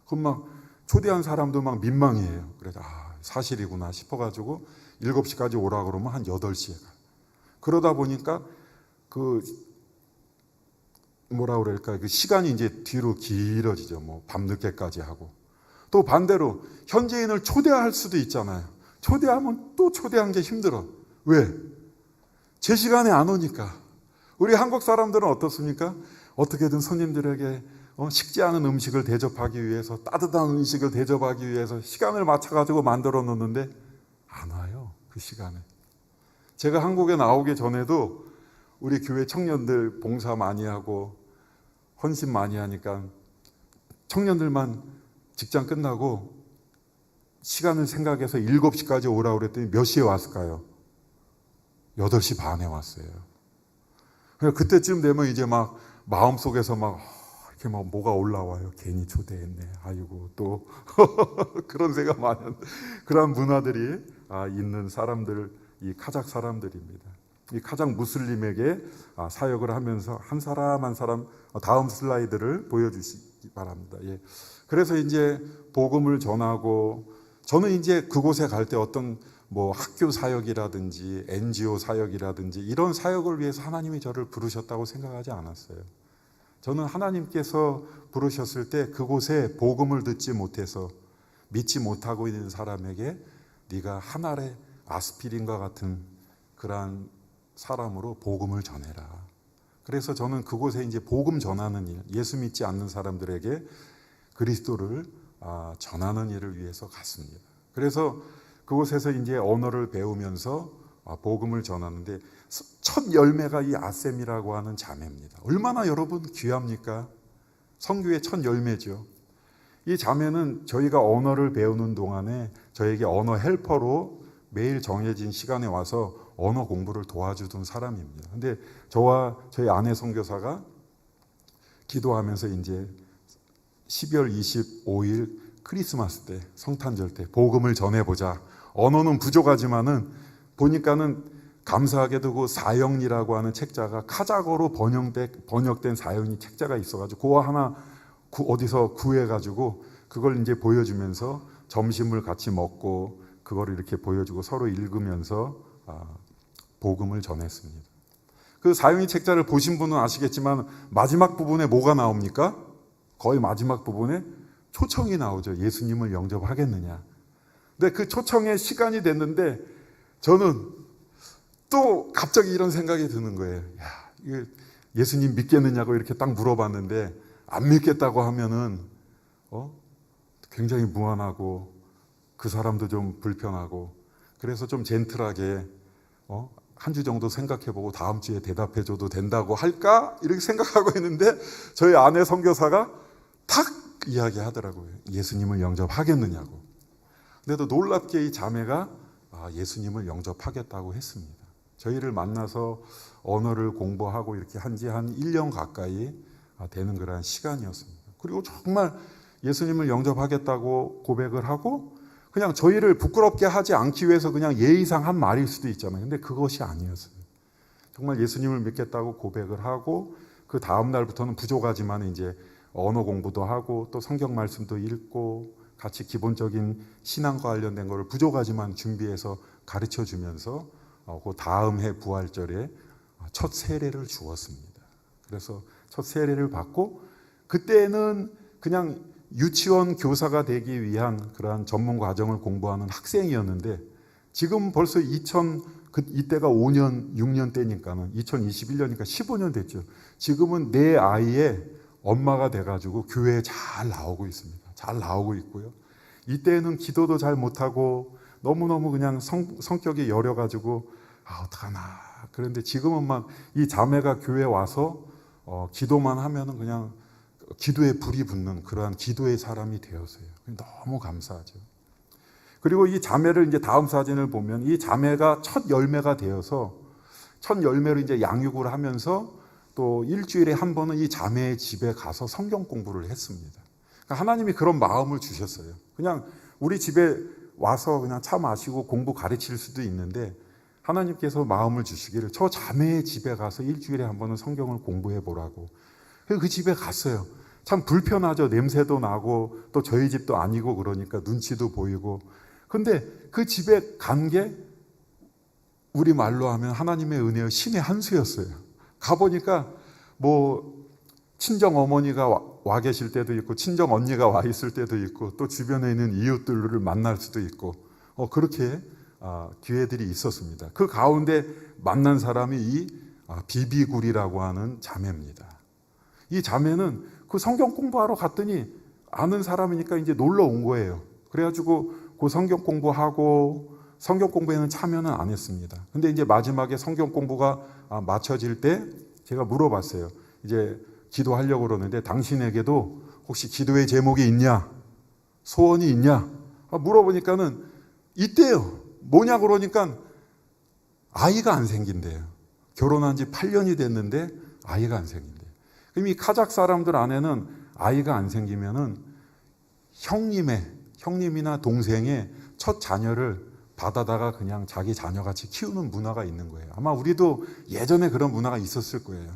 그럼 막 초대한 사람도 막 민망해요. 그래서 사실이구나 싶어가지고 7시까지 오라 그러면 한 8시에 가요. 그러다 보니까 그 시간이 이제 뒤로 길어지죠. 뭐 밤늦게까지 하고. 또 반대로 현지인을 초대할 수도 있잖아요. 초대하면 또 초대한 게 힘들어. 왜? 제 시간에 안 오니까. 우리 한국 사람들은 어떻습니까? 어떻게든 손님들에게 식지 않은 음식을 대접하기 위해서, 따뜻한 음식을 대접하기 위해서 시간을 맞춰가지고 만들어 놓는데 안 와요, 그 시간에. 제가 한국에 나오기 전에도 우리 교회 청년들 봉사 많이 하고 헌신 많이 하니까 청년들만 직장 끝나고 시간을 생각해서 7시까지 오라고 그랬더니 몇 시에 왔을까요? 8시 반에 왔어요. 그때쯤 되면 이제 막 마음속에서 막 이렇게 막 뭐가 올라와요. 괜히 초대했네. 아이고 또 그런 생각 많이 하는 그런 문화들이 있는 사람들, 이 카작 사람들입니다. 이 카작 무슬림에게 사역을 하면서 한 사람 한 사람 다음 슬라이드를 보여주시기 바랍니다. 예. 그래서 이제 복음을 전하고 저는 이제 그곳에 갈 때 어떤 뭐 학교 사역이라든지 NGO 사역이라든지 이런 사역을 위해서 하나님이 저를 부르셨다고 생각하지 않았어요. 저는 하나님께서 부르셨을 때 그곳에 복음을 듣지 못해서 믿지 못하고 있는 사람에게 네가 한 알의 아스피린과 같은 그러한 사람으로 복음을 전해라. 그래서 저는 그곳에 이제 복음 전하는 일, 예수 믿지 않는 사람들에게 그리스도를 전하는 일을 위해서 갔습니다. 그래서 그곳에서 이제 언어를 배우면서 복음을 전하는데 첫 열매가 이 아셈이라고 하는 자매입니다. 얼마나 여러분 귀합니까? 선교의 첫 열매죠. 이 자매는 저희가 언어를 배우는 동안에 저에게 언어 헬퍼로 매일 정해진 시간에 와서 언어 공부를 도와주던 사람입니다. 근데 저와 저희 아내 선교사가 기도하면서 이제 12월 25일 크리스마스 때, 성탄절 때 복음을 전해보자. 언어는 부족하지만은 보니까는 감사하게도 그 사형리라고 하는 책자가 카자고로 번역된 사형리 책자가 있어가지고 그거 하나 어디서 구해가지고 그걸 이제 보여주면서 점심을 같이 먹고 그거를 이렇게 보여주고 서로 읽으면서 복음을 전했습니다. 그 사형리 책자를 보신 분은 아시겠지만 마지막 부분에 뭐가 나옵니까? 거의 마지막 부분에 초청이 나오죠. 예수님을 영접하겠느냐. 근데 그 초청의 시간이 됐는데 저는 또 갑자기 이런 생각이 드는 거예요. 야, 이게 예수님 믿겠느냐고 이렇게 딱 물어봤는데 안 믿겠다고 하면은 굉장히 무안하고 그 사람도 좀 불편하고 그래서 좀 젠틀하게 한 주 정도 생각해보고 다음 주에 대답해줘도 된다고 할까? 이렇게 생각하고 있는데 저희 아내 선교사가 탁 이야기하더라고요. 예수님을 영접하겠느냐고. 근데도 놀랍게 이 자매가 예수님을 영접하겠다고 했습니다. 저희를 만나서 언어를 공부하고 이렇게 한 지 한 1년 가까이 되는 그런 시간이었습니다. 그리고 정말 예수님을 영접하겠다고 고백을 하고 그냥 저희를 부끄럽게 하지 않기 위해서 그냥 예의상 한 말일 수도 있잖아요. 근데 그것이 아니었어요. 정말 예수님을 믿겠다고 고백을 하고 그 다음 날부터는 부족하지만 이제 언어 공부도 하고 또 성경 말씀도 읽고 같이 기본적인 신앙과 관련된 거를 부족하지만 준비해서 가르쳐 주면서 그 다음 해 부활절에 첫 세례를 주었습니다. 그래서 첫 세례를 받고 그때는 그냥 유치원 교사가 되기 위한 그러한 전문 과정을 공부하는 학생이었는데 지금 벌써 이때가 5년, 6년 때니까는 2021년이니까 15년 됐죠. 지금은 내 아이의 엄마가 돼가지고 교회에 잘 나오고 있습니다. 잘 나오고 있고요. 이때는 기도도 잘 못하고 너무너무 그냥 성격이 여려가지고 어떡하나. 그런데 지금은 막 이 자매가 교회에 와서 기도만 하면은 그냥 기도에 불이 붙는 그러한 기도의 사람이 되었어요. 너무 감사하죠. 그리고 이 자매를 이제 다음 사진을 보면 이 자매가 첫 열매가 되어서 첫 열매로 이제 양육을 하면서 또 일주일에 한 번은 이 자매의 집에 가서 성경 공부를 했습니다. 그러니까 하나님이 그런 마음을 주셨어요. 그냥 우리 집에 와서 그냥 차 마시고 공부 가르칠 수도 있는데 하나님께서 마음을 주시기를 저 자매의 집에 가서 일주일에 한 번은 성경을 공부해 보라고. 그래서 그 집에 갔어요. 참 불편하죠. 냄새도 나고 또 저희 집도 아니고 그러니까 눈치도 보이고. 근데 그 집에 간 게 우리 말로 하면 하나님의 은혜의 신의 한 수였어요. 가보니까 뭐 친정 어머니가 와 계실 때도 있고 친정 언니가 와 있을 때도 있고 또 주변에 있는 이웃들을 만날 수도 있고 그렇게 기회들이 있었습니다. 그 가운데 만난 사람이 이 비비굴이라고 하는 자매입니다. 이 자매는 그 성경 공부하러 갔더니 아는 사람이니까 이제 놀러 온 거예요. 그래가지고 그 성경 공부하고 성경 공부에는 참여는 안 했습니다. 근데 이제 마지막에 성경 공부가 마쳐질 때 제가 물어봤어요. 이제 기도하려고 그러는데 당신에게도 혹시 기도의 제목이 있냐? 소원이 있냐? 물어보니까는 있대요. 뭐냐 그러니까 아이가 안 생긴대요. 결혼한 지 8년이 됐는데 아이가 안 생긴대요. 그럼 이 카작 사람들 안에는 아이가 안 생기면은 형님이나 동생의 첫 자녀를 받아다가 그냥 자기 자녀같이 키우는 문화가 있는 거예요. 아마 우리도 예전에 그런 문화가 있었을 거예요.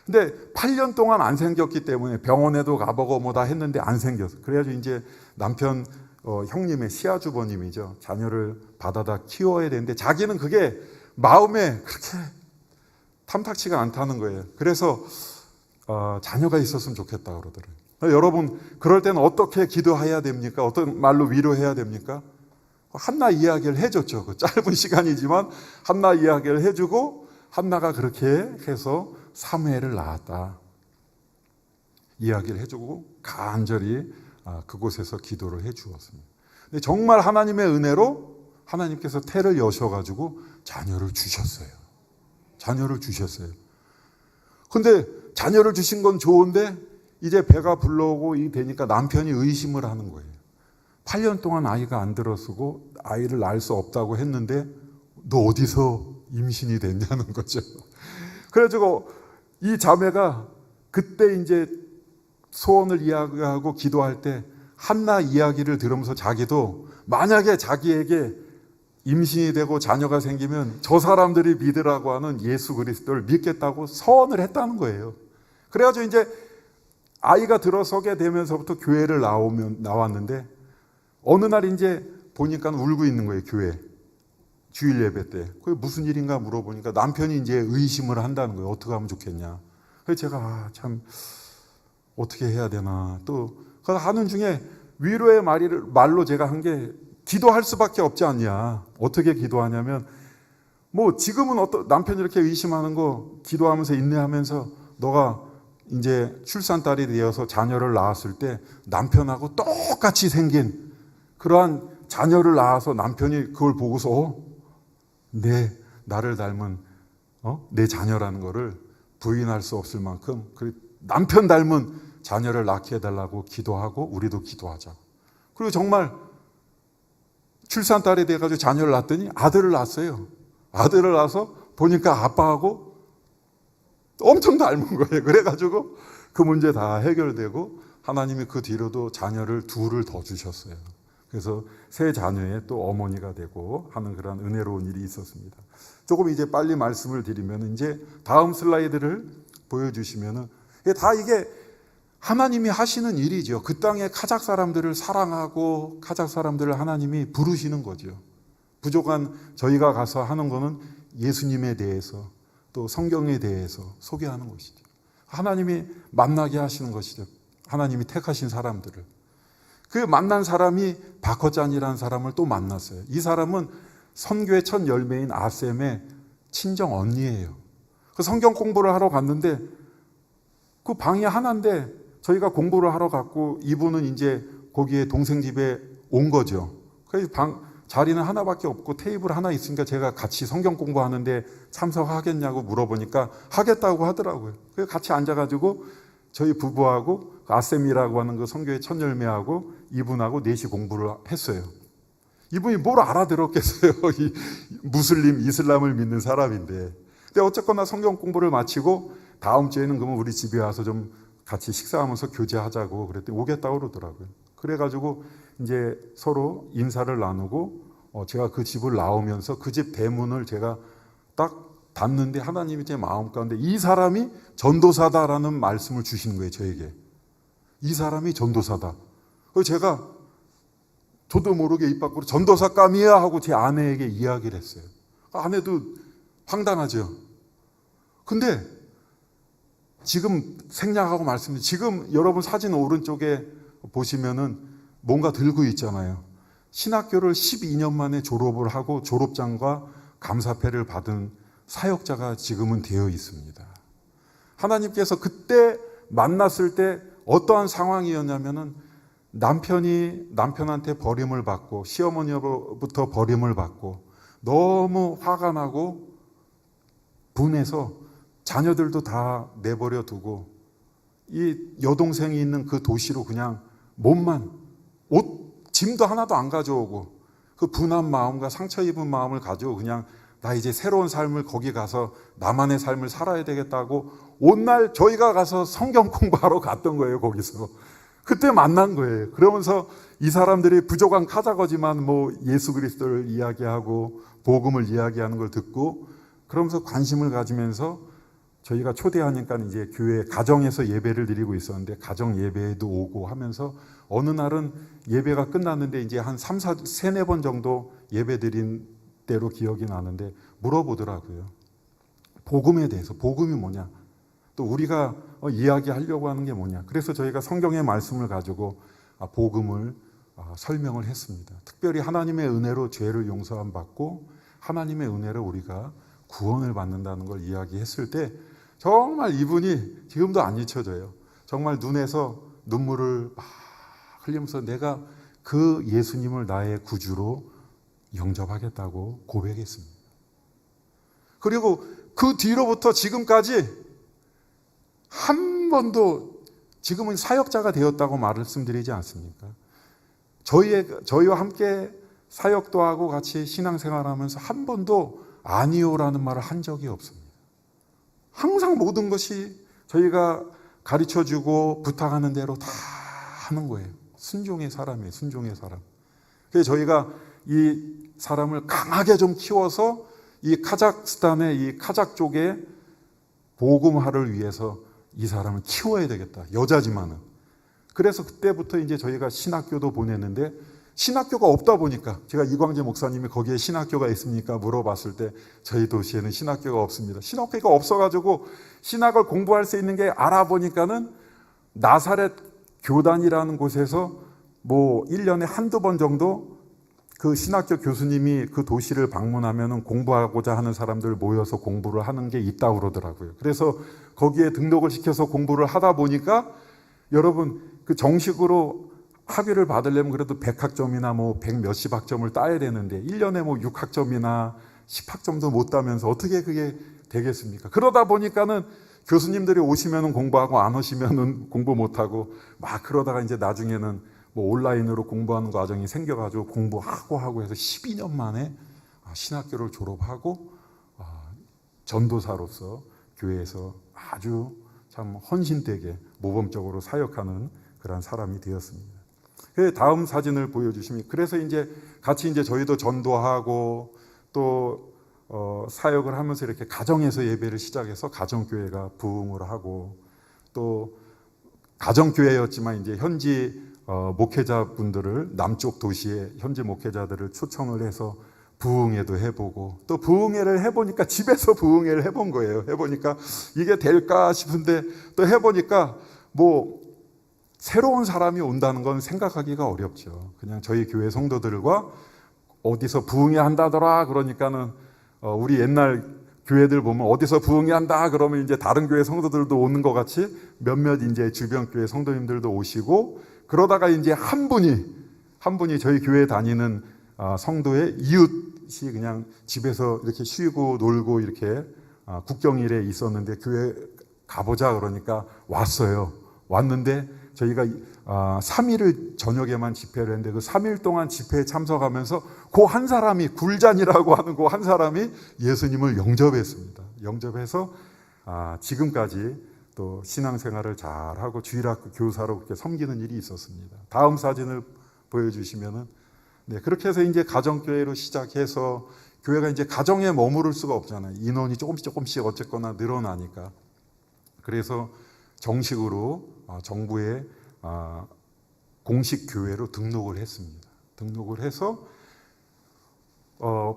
근데 8년 동안 안 생겼기 때문에 병원에도 가보고 뭐 다 했는데 안 생겼어. 그래가지고 이제 남편 형님의 시아주버님이죠. 자녀를 받아다 키워야 되는데 자기는 그게 마음에 그렇게 탐탁치가 않다는 거예요. 그래서 자녀가 있었으면 좋겠다 그러더라고요. 여러분 그럴 때는 어떻게 기도해야 됩니까? 어떤 말로 위로해야 됩니까? 한나 이야기를 해줬죠. 그 짧은 시간이지만 한나 이야기를 해주고 한나가 그렇게 해서 사무엘을 낳았다 이야기를 해주고 간절히 그곳에서 기도를 해주었습니다. 근데 정말 하나님의 은혜로 하나님께서 태를 여셔가지고 자녀를 주셨어요. 자녀를 주셨어요. 근데 자녀를 주신 건 좋은데 이제 배가 불러오고 이 되니까 남편이 의심을 하는 거예요. 8년 동안 아이가 안 들어서고 아이를 낳을 수 없다고 했는데 너 어디서 임신이 됐냐는 거죠. 그래가지고 이 자매가 그때 이제 소원을 이야기하고 기도할 때 한나 이야기를 들으면서 자기도 만약에 자기에게 임신이 되고 자녀가 생기면 저 사람들이 믿으라고 하는 예수 그리스도를 믿겠다고 서원을 했다는 거예요. 그래가지고 이제 아이가 들어서게 되면서부터 교회를 나왔는데 어느 날 이제 보니까 울고 있는 거예요, 교회. 주일 예배 때. 그게 무슨 일인가 물어보니까 남편이 이제 의심을 한다는 거예요. 어떻게 하면 좋겠냐. 그래서 제가 참 어떻게 해야 되나. 또 하는 중에 위로의 말로 제가 한 게 기도할 수밖에 없지 않냐. 어떻게 기도하냐면 뭐 지금은 남편이 이렇게 의심하는 거 기도하면서 인내하면서 너가 이제 출산딸이 되어서 자녀를 낳았을 때 남편하고 똑같이 생긴 그러한 자녀를 낳아서 남편이 그걸 보고서 나를 닮은 내 자녀라는 거를 부인할 수 없을 만큼 남편 닮은 자녀를 낳게 해달라고 기도하고 우리도 기도하자. 그리고 정말 출산딸이 돼가지고 자녀를 낳았더니 아들을 낳았어요. 아들을 낳아서 보니까 아빠하고 엄청 닮은 거예요. 그래가지고 그 문제 다 해결되고 하나님이 그 뒤로도 자녀를 둘을 더 주셨어요. 그래서 세 자녀의 또 어머니가 되고 하는 그런 은혜로운 일이 있었습니다. 조금 이제 빨리 말씀을 드리면 이제 다음 슬라이드를 보여주시면은 다 이게 하나님이 하시는 일이죠. 그 땅의 카작 사람들을 사랑하고 카작 사람들을 하나님이 부르시는 거죠. 부족한 저희가 가서 하는 거는 예수님에 대해서 또 성경에 대해서 소개하는 것이죠. 하나님이 만나게 하시는 것이죠. 하나님이 택하신 사람들을. 그 만난 사람이 바커잔이라는 사람을 또 만났어요. 이 사람은 선교의 첫 열매인 아셈의 친정 언니예요. 그 성경 공부를 하러 갔는데 그 방이 하나인데 저희가 공부를 하러 갔고 이분은 이제 거기에 동생 집에 온 거죠. 그래서 자리는 하나밖에 없고 테이블 하나 있으니까 제가 같이 성경 공부하는데 참석하겠냐고 물어보니까 하겠다고 하더라고요. 그래서 같이 앉아가지고 저희 부부하고 아셈이라고 하는 그 선교의 첫 열매하고 이분하고 넷이 공부를 했어요. 이분이 뭘 알아들었겠어요. 이 무슬림, 이슬람을 믿는 사람인데. 근데 어쨌거나 성경 공부를 마치고 다음 주에는 그러면 우리 집에 와서 좀 같이 식사하면서 교제하자고 그랬더니 오겠다고 그러더라고요. 그래가지고 이제 서로 인사를 나누고 제가 그 집을 나오면서 그 집 대문을 제가 딱 닫는데 하나님이 제 마음 가운데 이 사람이 전도사다라는 말씀을 주시는 거예요, 저에게. 이 사람이 전도사다. 그래서 제가 저도 모르게 입 밖으로 전도사감이야 하고 제 아내에게 이야기를 했어요. 아내도 황당하죠. 근데 지금 생략하고 말씀드린 지금 여러분 사진 오른쪽에 보시면은 뭔가 들고 있잖아요. 신학교를 12년 만에 졸업을 하고 졸업장과 감사패를 받은 사역자가 지금은 되어 있습니다. 하나님께서 그때 만났을 때 어떠한 상황이었냐면은 남편이 남편한테 버림을 받고 시어머니로부터 버림을 받고 너무 화가 나고 분해서 자녀들도 다 내버려 두고 이 여동생이 있는 그 도시로 그냥 몸만 짐도 하나도 안 가져오고 그 분한 마음과 상처 입은 마음을 가지고 그냥 나 이제 새로운 삶을 거기 가서 나만의 삶을 살아야 되겠다고 온날 저희가 가서 성경 공부하러 갔던 거예요. 거기서 그때 만난 거예요. 그러면서 이 사람들이 부족한 카자거지만 뭐 예수 그리스도를 이야기하고 복음을 이야기하는 걸 듣고 그러면서 관심을 가지면서 저희가 초대하니까 이제 교회 가정에서 예배를 드리고 있었는데 가정 예배에도 오고 하면서 어느 날은 예배가 끝났는데 이제 한 3-4번 정도 예배 드린 때로 기억이 나는데 물어보더라고요. 복음에 대해서 복음이 뭐냐? 또 우리가 이야기하려고 하는 게 뭐냐? 그래서 저희가 성경의 말씀을 가지고 복음을 설명을 했습니다. 특별히 하나님의 은혜로 죄를 용서함 받고 하나님의 은혜로 우리가 구원을 받는다는 걸 이야기했을 때 정말 이분이 지금도 안 잊혀져요. 정말 눈에서 눈물을 막 흘리면서 내가 그 예수님을 나의 구주로 영접하겠다고 고백했습니다. 그리고 그 뒤로부터 지금까지 한 번도 지금은 사역자가 되었다고 말씀드리지 않습니까? 저희와 함께 사역도 하고 같이 신앙생활하면서 한 번도 아니요라는 말을 한 적이 없습니다. 항상 모든 것이 저희가 가르쳐주고 부탁하는 대로 다 하는 거예요. 순종의 사람이에요. 순종의 사람. 그래서 저희가 이 사람을 강하게 좀 키워서 이 카자흐스탄의 이 카자흐 쪽에 복음화를 위해서 이 사람을 키워야 되겠다. 여자지만은. 그래서 그때부터 이제 저희가 신학교도 보냈는데 신학교가 없다 보니까 제가 이광재 목사님이 거기에 신학교가 있습니까? 물어봤을 때 저희 도시에는 신학교가 없습니다. 신학교가 없어가지고 신학을 공부할 수 있는 게 알아보니까는 나사렛 교단이라는 곳에서 뭐 1년에 한두 번 정도 그 신학교 교수님이 그 도시를 방문하면 공부하고자 하는 사람들 모여서 공부를 하는 게 있다고 그러더라고요. 그래서 거기에 등록을 시켜서 공부를 하다 보니까 여러분 그 정식으로 학위를 받으려면 그래도 100학점이나 뭐 100 몇십 학점을 따야 되는데 1년에 뭐 6학점이나 10학점도 못 따면서 어떻게 그게 되겠습니까? 그러다 보니까는 교수님들이 오시면은 공부하고 안 오시면은 공부 못하고 막 그러다가 이제 나중에는 뭐 온라인으로 공부하는 과정이 생겨가지고 공부하고 해서 12년 만에 신학교를 졸업하고 전도사로서 교회에서 아주 참 헌신되게 모범적으로 사역하는 그런 사람이 되었습니다. 다음 사진을 보여주시면 그래서 이제 같이 이제 저희도 전도하고 또 사역을 하면서 이렇게 가정에서 예배를 시작해서 가정교회가 부흥을 하고 또 가정교회였지만 이제 현지 목회자분들을 남쪽 도시의 현지 목회자들을 초청을 해서 부흥회도 해보고 또 부흥회를 해보니까 집에서 부흥회를 해본 거예요. 해보니까 이게 될까 싶은데 또 해보니까 뭐 새로운 사람이 온다는 건 생각하기가 어렵죠. 그냥 저희 교회 성도들과 어디서 부흥회 한다더라 그러니까는 우리 옛날 교회들 보면 어디서 부흥회 한다 그러면 이제 다른 교회 성도들도 오는 것 같이 몇몇 이제 주변 교회 성도님들도 오시고 그러다가 이제 한 분이 저희 교회 다니는 성도의 이웃이 그냥 집에서 이렇게 쉬고 놀고 이렇게 국경일에 있었는데 교회 가보자 그러니까 왔어요. 왔는데 저희가 3일을 저녁에만 집회를 했는데 그 3일 동안 집회에 참석하면서 그 한 사람이 굴잔이라고 하는 그 한 사람이 예수님을 영접했습니다. 영접해서 지금까지 또 신앙생활을 잘하고 주일학교 교사로 그렇게 섬기는 일이 있었습니다. 다음 사진을 보여주시면은 네, 그렇게 해서 이제 가정교회로 시작해서 교회가 이제 가정에 머무를 수가 없잖아요. 인원이 조금씩 어쨌거나 늘어나니까. 그래서 정식으로 정부의 공식 교회로 등록을 했습니다. 등록을 해서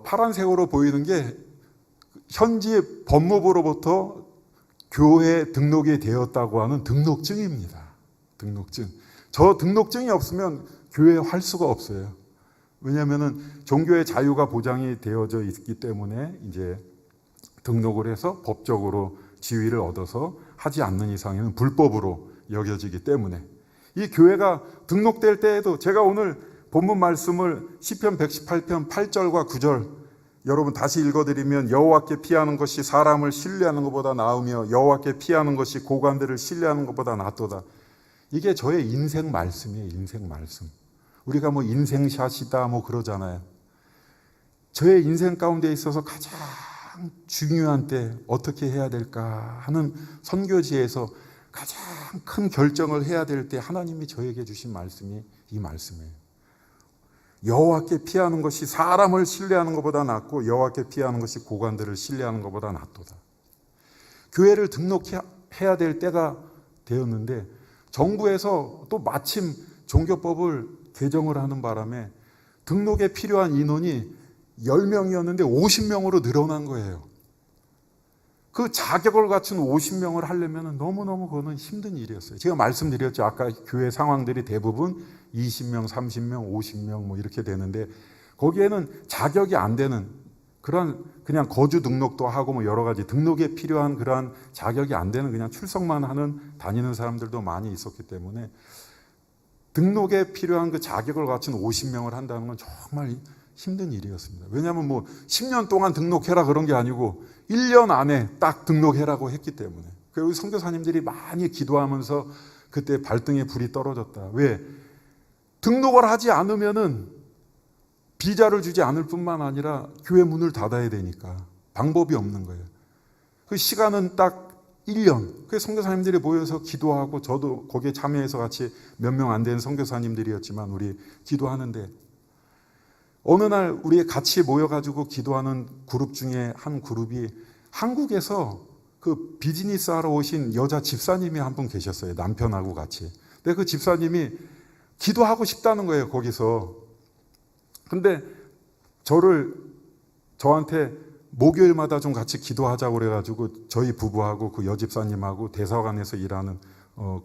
파란색으로 보이는 게 현지 법무부로부터 교회 등록이 되었다고 하는 등록증입니다. 등록증. 저 등록증이 없으면 교회에 할 수가 없어요. 왜냐하면은 종교의 자유가 보장이 되어져 있기 때문에 이제 등록을 해서 법적으로 지위를 얻어서 하지 않는 이상에는 불법으로 여겨지기 때문에 이 교회가 등록될 때에도 제가 오늘 본문 말씀을 시편 118편 8절과 9절 여러분 다시 읽어드리면 여호와께 피하는 것이 사람을 신뢰하는 것보다 나으며 여호와께 피하는 것이 고관들을 신뢰하는 것보다 낫도다. 이게 저의 인생 말씀이에요. 인생 말씀. 우리가 뭐 인생샷이다 뭐 그러잖아요. 저의 인생 가운데 있어서 가장 중요한 때 어떻게 해야 될까 하는 선교지에서 가장 큰 결정을 해야 될 때 하나님이 저에게 주신 말씀이 이 말씀이에요. 여호와께 피하는 것이 사람을 신뢰하는 것보다 낫고 여호와께 피하는 것이 고관들을 신뢰하는 것보다 낫도다. 교회를 등록해야 될 때가 되었는데 정부에서 또 마침 종교법을 개정을 하는 바람에 등록에 필요한 인원이 10명이었는데 50명으로 늘어난 거예요. 그 자격을 갖춘 50명을 하려면 너무너무 그거는 힘든 일이었어요. 제가 말씀드렸죠. 아까 교회 상황들이 대부분 20명, 30명, 50명 뭐 이렇게 되는데 거기에는 자격이 안 되는 그런 그냥 거주 등록도 하고 뭐 여러 가지 등록에 필요한 그러한 자격이 안 되는 그냥 출석만 하는 다니는 사람들도 많이 있었기 때문에 등록에 필요한 그 자격을 갖춘 50명을 한다는 건 정말 힘든 일이었습니다. 왜냐하면 뭐 10년 동안 등록해라 그런 게 아니고 1년 안에 딱 등록해라고 했기 때문에. 그리고 선교사님들이 많이 기도하면서 그때 발등에 불이 떨어졌다. 왜? 등록을 하지 않으면은 비자를 주지 않을 뿐만 아니라 교회 문을 닫아야 되니까 방법이 없는 거예요. 그 시간은 딱 1년. 그래서 선교사님들이 모여서 기도하고 저도 거기에 참여해서 같이 몇 명 안 되는 선교사님들이었지만 우리 기도하는데 어느 날 우리 같이 모여가지고 기도하는 그룹 중에 한 그룹이 한국에서 그 비즈니스 하러 오신 여자 집사님이 한 분 계셨어요. 남편하고 같이. 근데 그 집사님이 기도하고 싶다는 거예요. 거기서. 근데 저한테 목요일마다 좀 같이 기도하자고 그래가지고 저희 부부하고 그 여집사님하고 대사관에서 일하는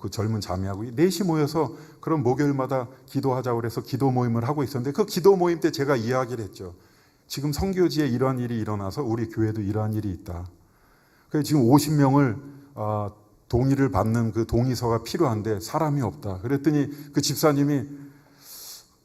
그 젊은 자매하고 넷이 모여서 그런 목요일마다 기도하자고 그래서 기도 모임을 하고 있었는데 그 기도 모임 때 제가 이야기를 했죠. 지금 선교지에 이러한 일이 일어나서 우리 교회도 이러한 일이 있다. 그래서 지금 50명을 동의를 받는 그 동의서가 필요한데 사람이 없다. 그랬더니 그 집사님이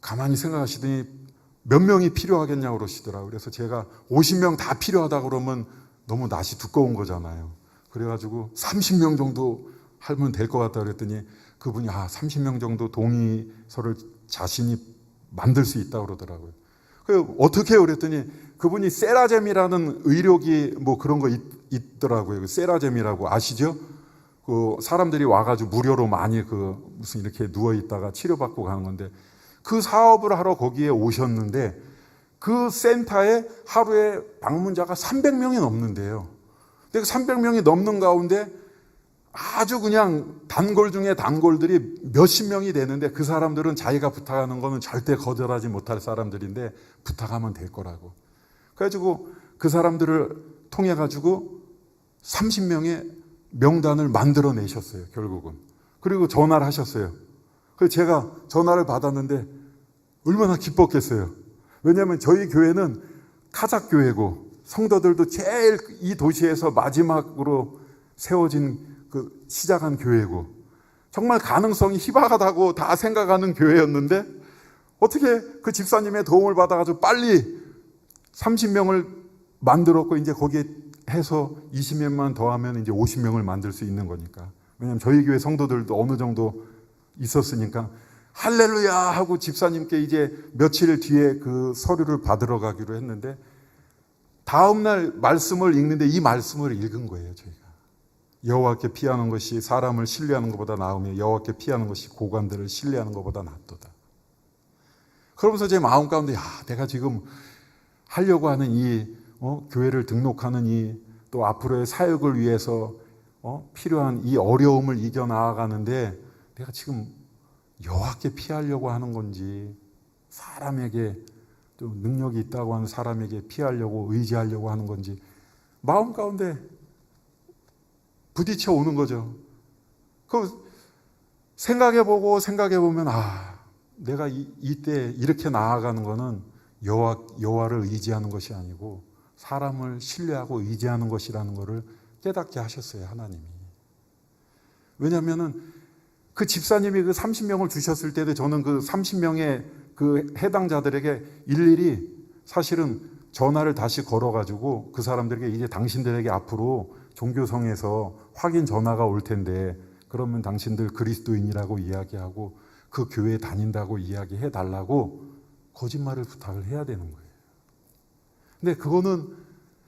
가만히 생각하시더니 몇 명이 필요하겠냐고 그러시더라고요. 그래서 제가 50명 다 필요하다 그러면 너무 낯이 두꺼운 거잖아요. 그래가지고 30명 정도 하면 될 것 같다 그랬더니 그분이 30명 정도 동의서를 자신이 만들 수 있다고 그러더라고요. 그래서 어떻게 해요? 그랬더니 그분이 세라젬이라는 의료기 뭐 그런 거 있더라고요. 세라젬이라고 아시죠? 그 사람들이 와가지고 무료로 많이 그 무슨 이렇게 누워 있다가 치료받고 가는 건데 그 사업을 하러 거기에 오셨는데 그 센터에 하루에 방문자가 300명이 넘는데요. 근데 그 300명이 넘는 가운데 아주 그냥 단골 중에 단골들이 몇십 명이 되는데 그 사람들은 자기가 부탁하는 거는 절대 거절하지 못할 사람들인데 부탁하면 될 거라고. 그래가지고 그 사람들을 통해 가지고 30명의 명단을 만들어내셨어요. 결국은. 그리고 전화를 하셨어요. 그래서 제가 전화를 받았는데 얼마나 기뻤겠어요. 왜냐하면 저희 교회는 카작 교회고 성도들도 제일 이 도시에서 마지막으로 세워진 그 시작한 교회고 정말 가능성이 희박하다고 다 생각하는 교회였는데 어떻게 그 집사님의 도움을 받아가지고 빨리 30명을 만들었고 이제 거기에 해서 20명만 더하면 이제 50명을 만들 수 있는 거니까. 왜냐하면 저희 교회 성도들도 어느 정도 있었으니까 할렐루야 하고 집사님께 이제 며칠 뒤에 그 서류를 받으러 가기로 했는데 다음날 말씀을 읽는데 이 말씀을 읽은 거예요. 저희가 여호와께 피하는 것이 사람을 신뢰하는 것보다 나으며 여호와께 피하는 것이 고관들을 신뢰하는 것보다 낫도다. 그러면서 제 마음 가운데 내가 지금 하려고 하는 이 교회를 등록하는 이 또 앞으로의 사역을 위해서 필요한 이 어려움을 이겨 나아가는데 내가 지금 여호와께 피하려고 하는 건지 사람에게 좀 능력이 있다고 하는 사람에게 피하려고 의지하려고 하는 건지 마음 가운데 부딪혀 오는 거죠. 그 생각해보고 생각해보면 내가 이때 이렇게 나아가는 거는 여호와를 의지하는 것이 아니고 사람을 신뢰하고 의지하는 것이라는 것을 깨닫게 하셨어요, 하나님이. 왜냐하면은 그 집사님이 그 30명을 주셨을 때도 저는 그 30명의 그 해당자들에게 일일이 사실은 전화를 다시 걸어가지고 그 사람들에게 이제 당신들에게 앞으로 종교성에서 확인 전화가 올 텐데 그러면 당신들 그리스도인이라고 이야기하고 그 교회에 다닌다고 이야기해 달라고 거짓말을 부탁을 해야 되는 거예요. 근데 그거는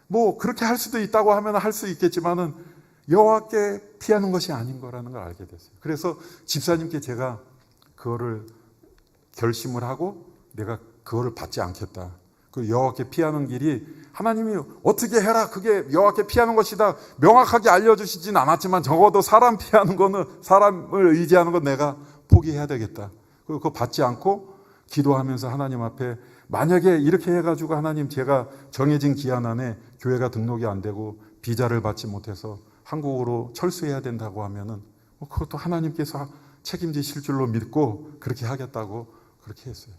뭐 그렇게 할 수도 있다고 하면 할 수 있겠지만은 여호와께 피하는 것이 아닌 거라는 걸 알게 됐어요. 그래서 집사님께 제가 그거를 결심을 하고 내가 그거를 받지 않겠다. 그 여호와께 피하는 길이 하나님이 어떻게 해라 그게 여호와께 피하는 것이다 명확하게 알려주시진 않았지만 적어도 사람 피하는 거는 사람을 의지하는 건 내가 포기해야 되겠다. 그리고 그거 받지 않고 기도하면서 하나님 앞에 만약에 이렇게 해가지고 하나님 제가 정해진 기한 안에 교회가 등록이 안 되고 비자를 받지 못해서 한국으로 철수해야 된다고 하면은 그것도 하나님께서 책임지실 줄로 믿고 그렇게 하겠다고 그렇게 했어요.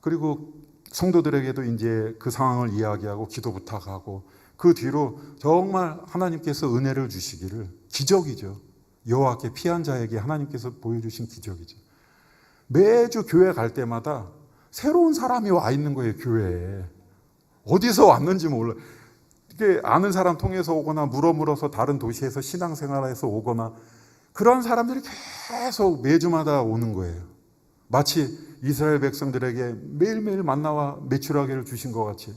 그리고 성도들에게도 이제 그 상황을 이야기하고 기도 부탁하고 그 뒤로 정말 하나님께서 은혜를 주시기를 기적이죠. 여호와께 피한 자에게 하나님께서 보여주신 기적이죠. 매주 교회 갈 때마다 새로운 사람이 와 있는 거예요, 교회에. 어디서 왔는지 몰라. 이게 아는 사람 통해서 오거나 물어서 다른 도시에서 신앙생활해서 오거나 그런 사람들이 계속 매주마다 오는 거예요. 마치 이스라엘 백성들에게 매일매일 만나와 메추라기를 주신 것 같이.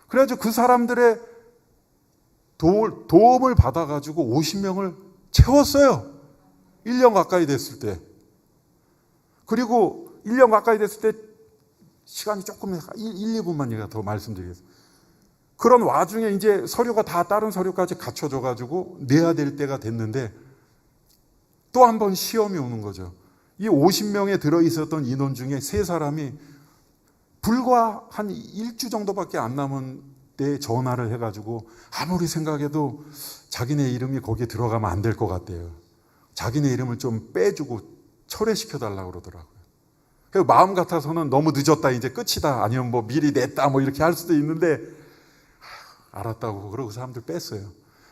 그래가지고 그 사람들의 도움을 받아가지고 50명을 채웠어요. 1년 가까이 됐을 때. 그리고 1년 가까이 됐을 때 시간이 조금 2분만 제가 더 말씀드리겠습니다. 그런 와중에 이제 서류가 다 다른 서류까지 갖춰져가지고 내야 될 때가 됐는데 또 한 번 시험이 오는 거죠. 이 50명에 들어있었던 인원 중에 3사람이 불과 한 1주 정도밖에 안 남은 때 전화를 해가지고 아무리 생각해도 자기네 이름이 거기에 들어가면 안 될 것 같대요. 자기네 이름을 좀 빼주고 철회시켜달라고 그러더라고요. 마음 같아서는 너무 늦었다 이제 끝이다 아니면 뭐 미리 냈다 뭐 이렇게 할 수도 있는데 알았다고 그러고 그 사람들 뺐어요.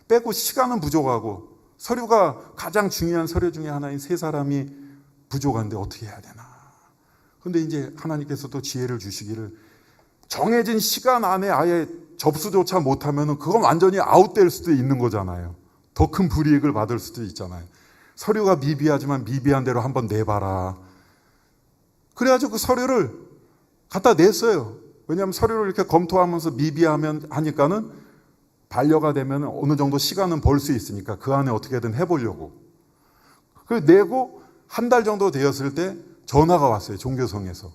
빼고 시간은 부족하고 서류가 가장 중요한 서류 중에 하나인 3사람이 부족한데 어떻게 해야 되나. 그런데 이제 하나님께서도 지혜를 주시기를 정해진 시간 안에 아예 접수조차 못하면 그건 완전히 아웃될 수도 있는 거잖아요. 더 큰 불이익을 받을 수도 있잖아요. 서류가 미비하지만 미비한 대로 한번 내봐라. 그래가지고 그 서류를 갖다 냈어요. 왜냐하면 서류를 이렇게 검토하면서 미비하면 하니까는 반려가 되면 어느 정도 시간은 벌 수 있으니까 그 안에 어떻게든 해보려고. 그래서 내고 한 달 정도 되었을 때 전화가 왔어요. 종교성에서.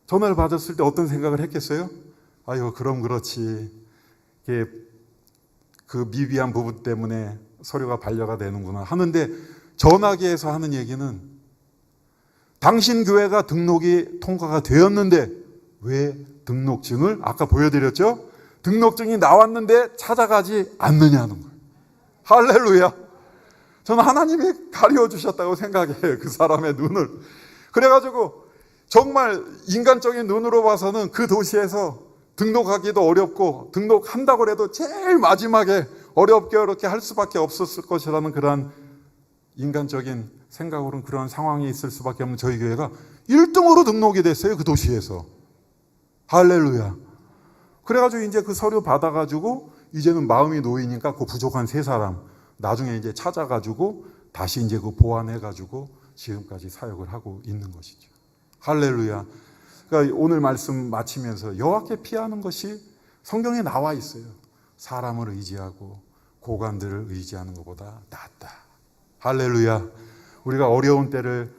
전화를 받았을 때 어떤 생각을 했겠어요? 아유 그럼 그렇지. 이게 그 미비한 부분 때문에 서류가 반려가 되는구나 하는데 전화기에서 하는 얘기는 당신 교회가 등록이 통과가 되었는데 왜 등록증을 아까 보여드렸죠? 등록증이 나왔는데 찾아가지 않느냐는 거예요. 할렐루야. 저는 하나님이 가려주셨다고 생각해요. 그 사람의 눈을. 그래가지고 정말 인간적인 눈으로 봐서는 그 도시에서 등록하기도 어렵고 등록한다고 해도 제일 마지막에 어렵게 할 수밖에 없었을 것이라는 그러한 인간적인 생각으로는 그런 상황이 있을 수밖에 없는 저희 교회가 1등으로 등록이 됐어요. 그 도시에서. 할렐루야. 그래가지고 이제 그 서류 받아가지고 이제는 마음이 놓이니까 그 부족한 3사람 나중에 이제 찾아가지고 다시 이제 그 보완해 가지고 지금까지 사역을 하고 있는 것이죠. 할렐루야. 그러니까 오늘 말씀 마치면서 여호와께 피하는 것이 성경에 나와 있어요. 사람을 의지하고 고관들을 의지하는 것보다 낫다. 할렐루야. 우리가 어려운 때를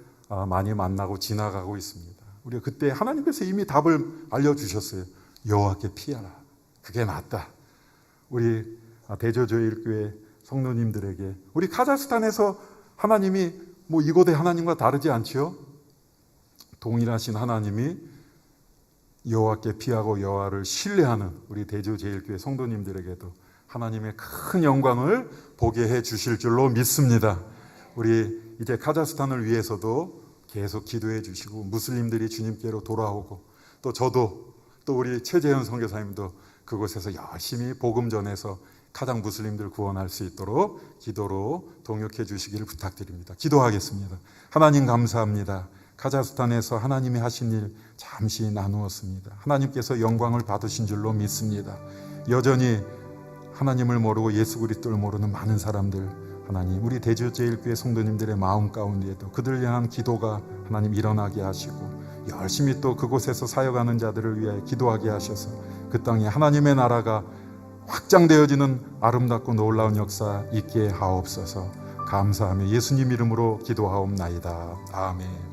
많이 만나고 지나가고 있습니다. 우리가 그때 하나님께서 이미 답을 알려주셨어요. 여호와께 피하라. 그게 낫다. 우리 대저조일교회 성도님들에게, 우리 카자흐스탄에서 하나님이 뭐 이곳의 하나님과 다르지 않지요? 동일하신 하나님이 여호와께 피하고 여호와를 신뢰하는 우리 대저제일교회 성도님들에게도 하나님의 큰 영광을 보게 해 주실 줄로 믿습니다. 우리 이제 카자흐스탄을 위해서도 계속 기도해 주시고, 무슬림들이 주님께로 돌아오고, 또 저도, 또 우리 최재현 선교사님도 그곳에서 열심히 복음 전해서 가장 무슬림들 구원할 수 있도록 기도로 동역해 주시기를 부탁드립니다. 기도하겠습니다. 하나님 감사합니다. 카자흐스탄에서 하나님이 하신 일 잠시 나누었습니다. 하나님께서 영광을 받으신 줄로 믿습니다. 여전히 하나님을 모르고 예수 그리스도를 모르는 많은 사람들, 하나님 우리 대저제일교회 성도님들의 마음 가운데에도 그들을 향한 기도가 하나님 일어나게 하시고, 열심히 또 그곳에서 사역하는 자들을 위하여 기도하게 하셔서 그 땅에 하나님의 나라가 확장되어지는 아름답고 놀라운 역사 있게 하옵소서. 감사하며 예수님 이름으로 기도하옵나이다. 아멘.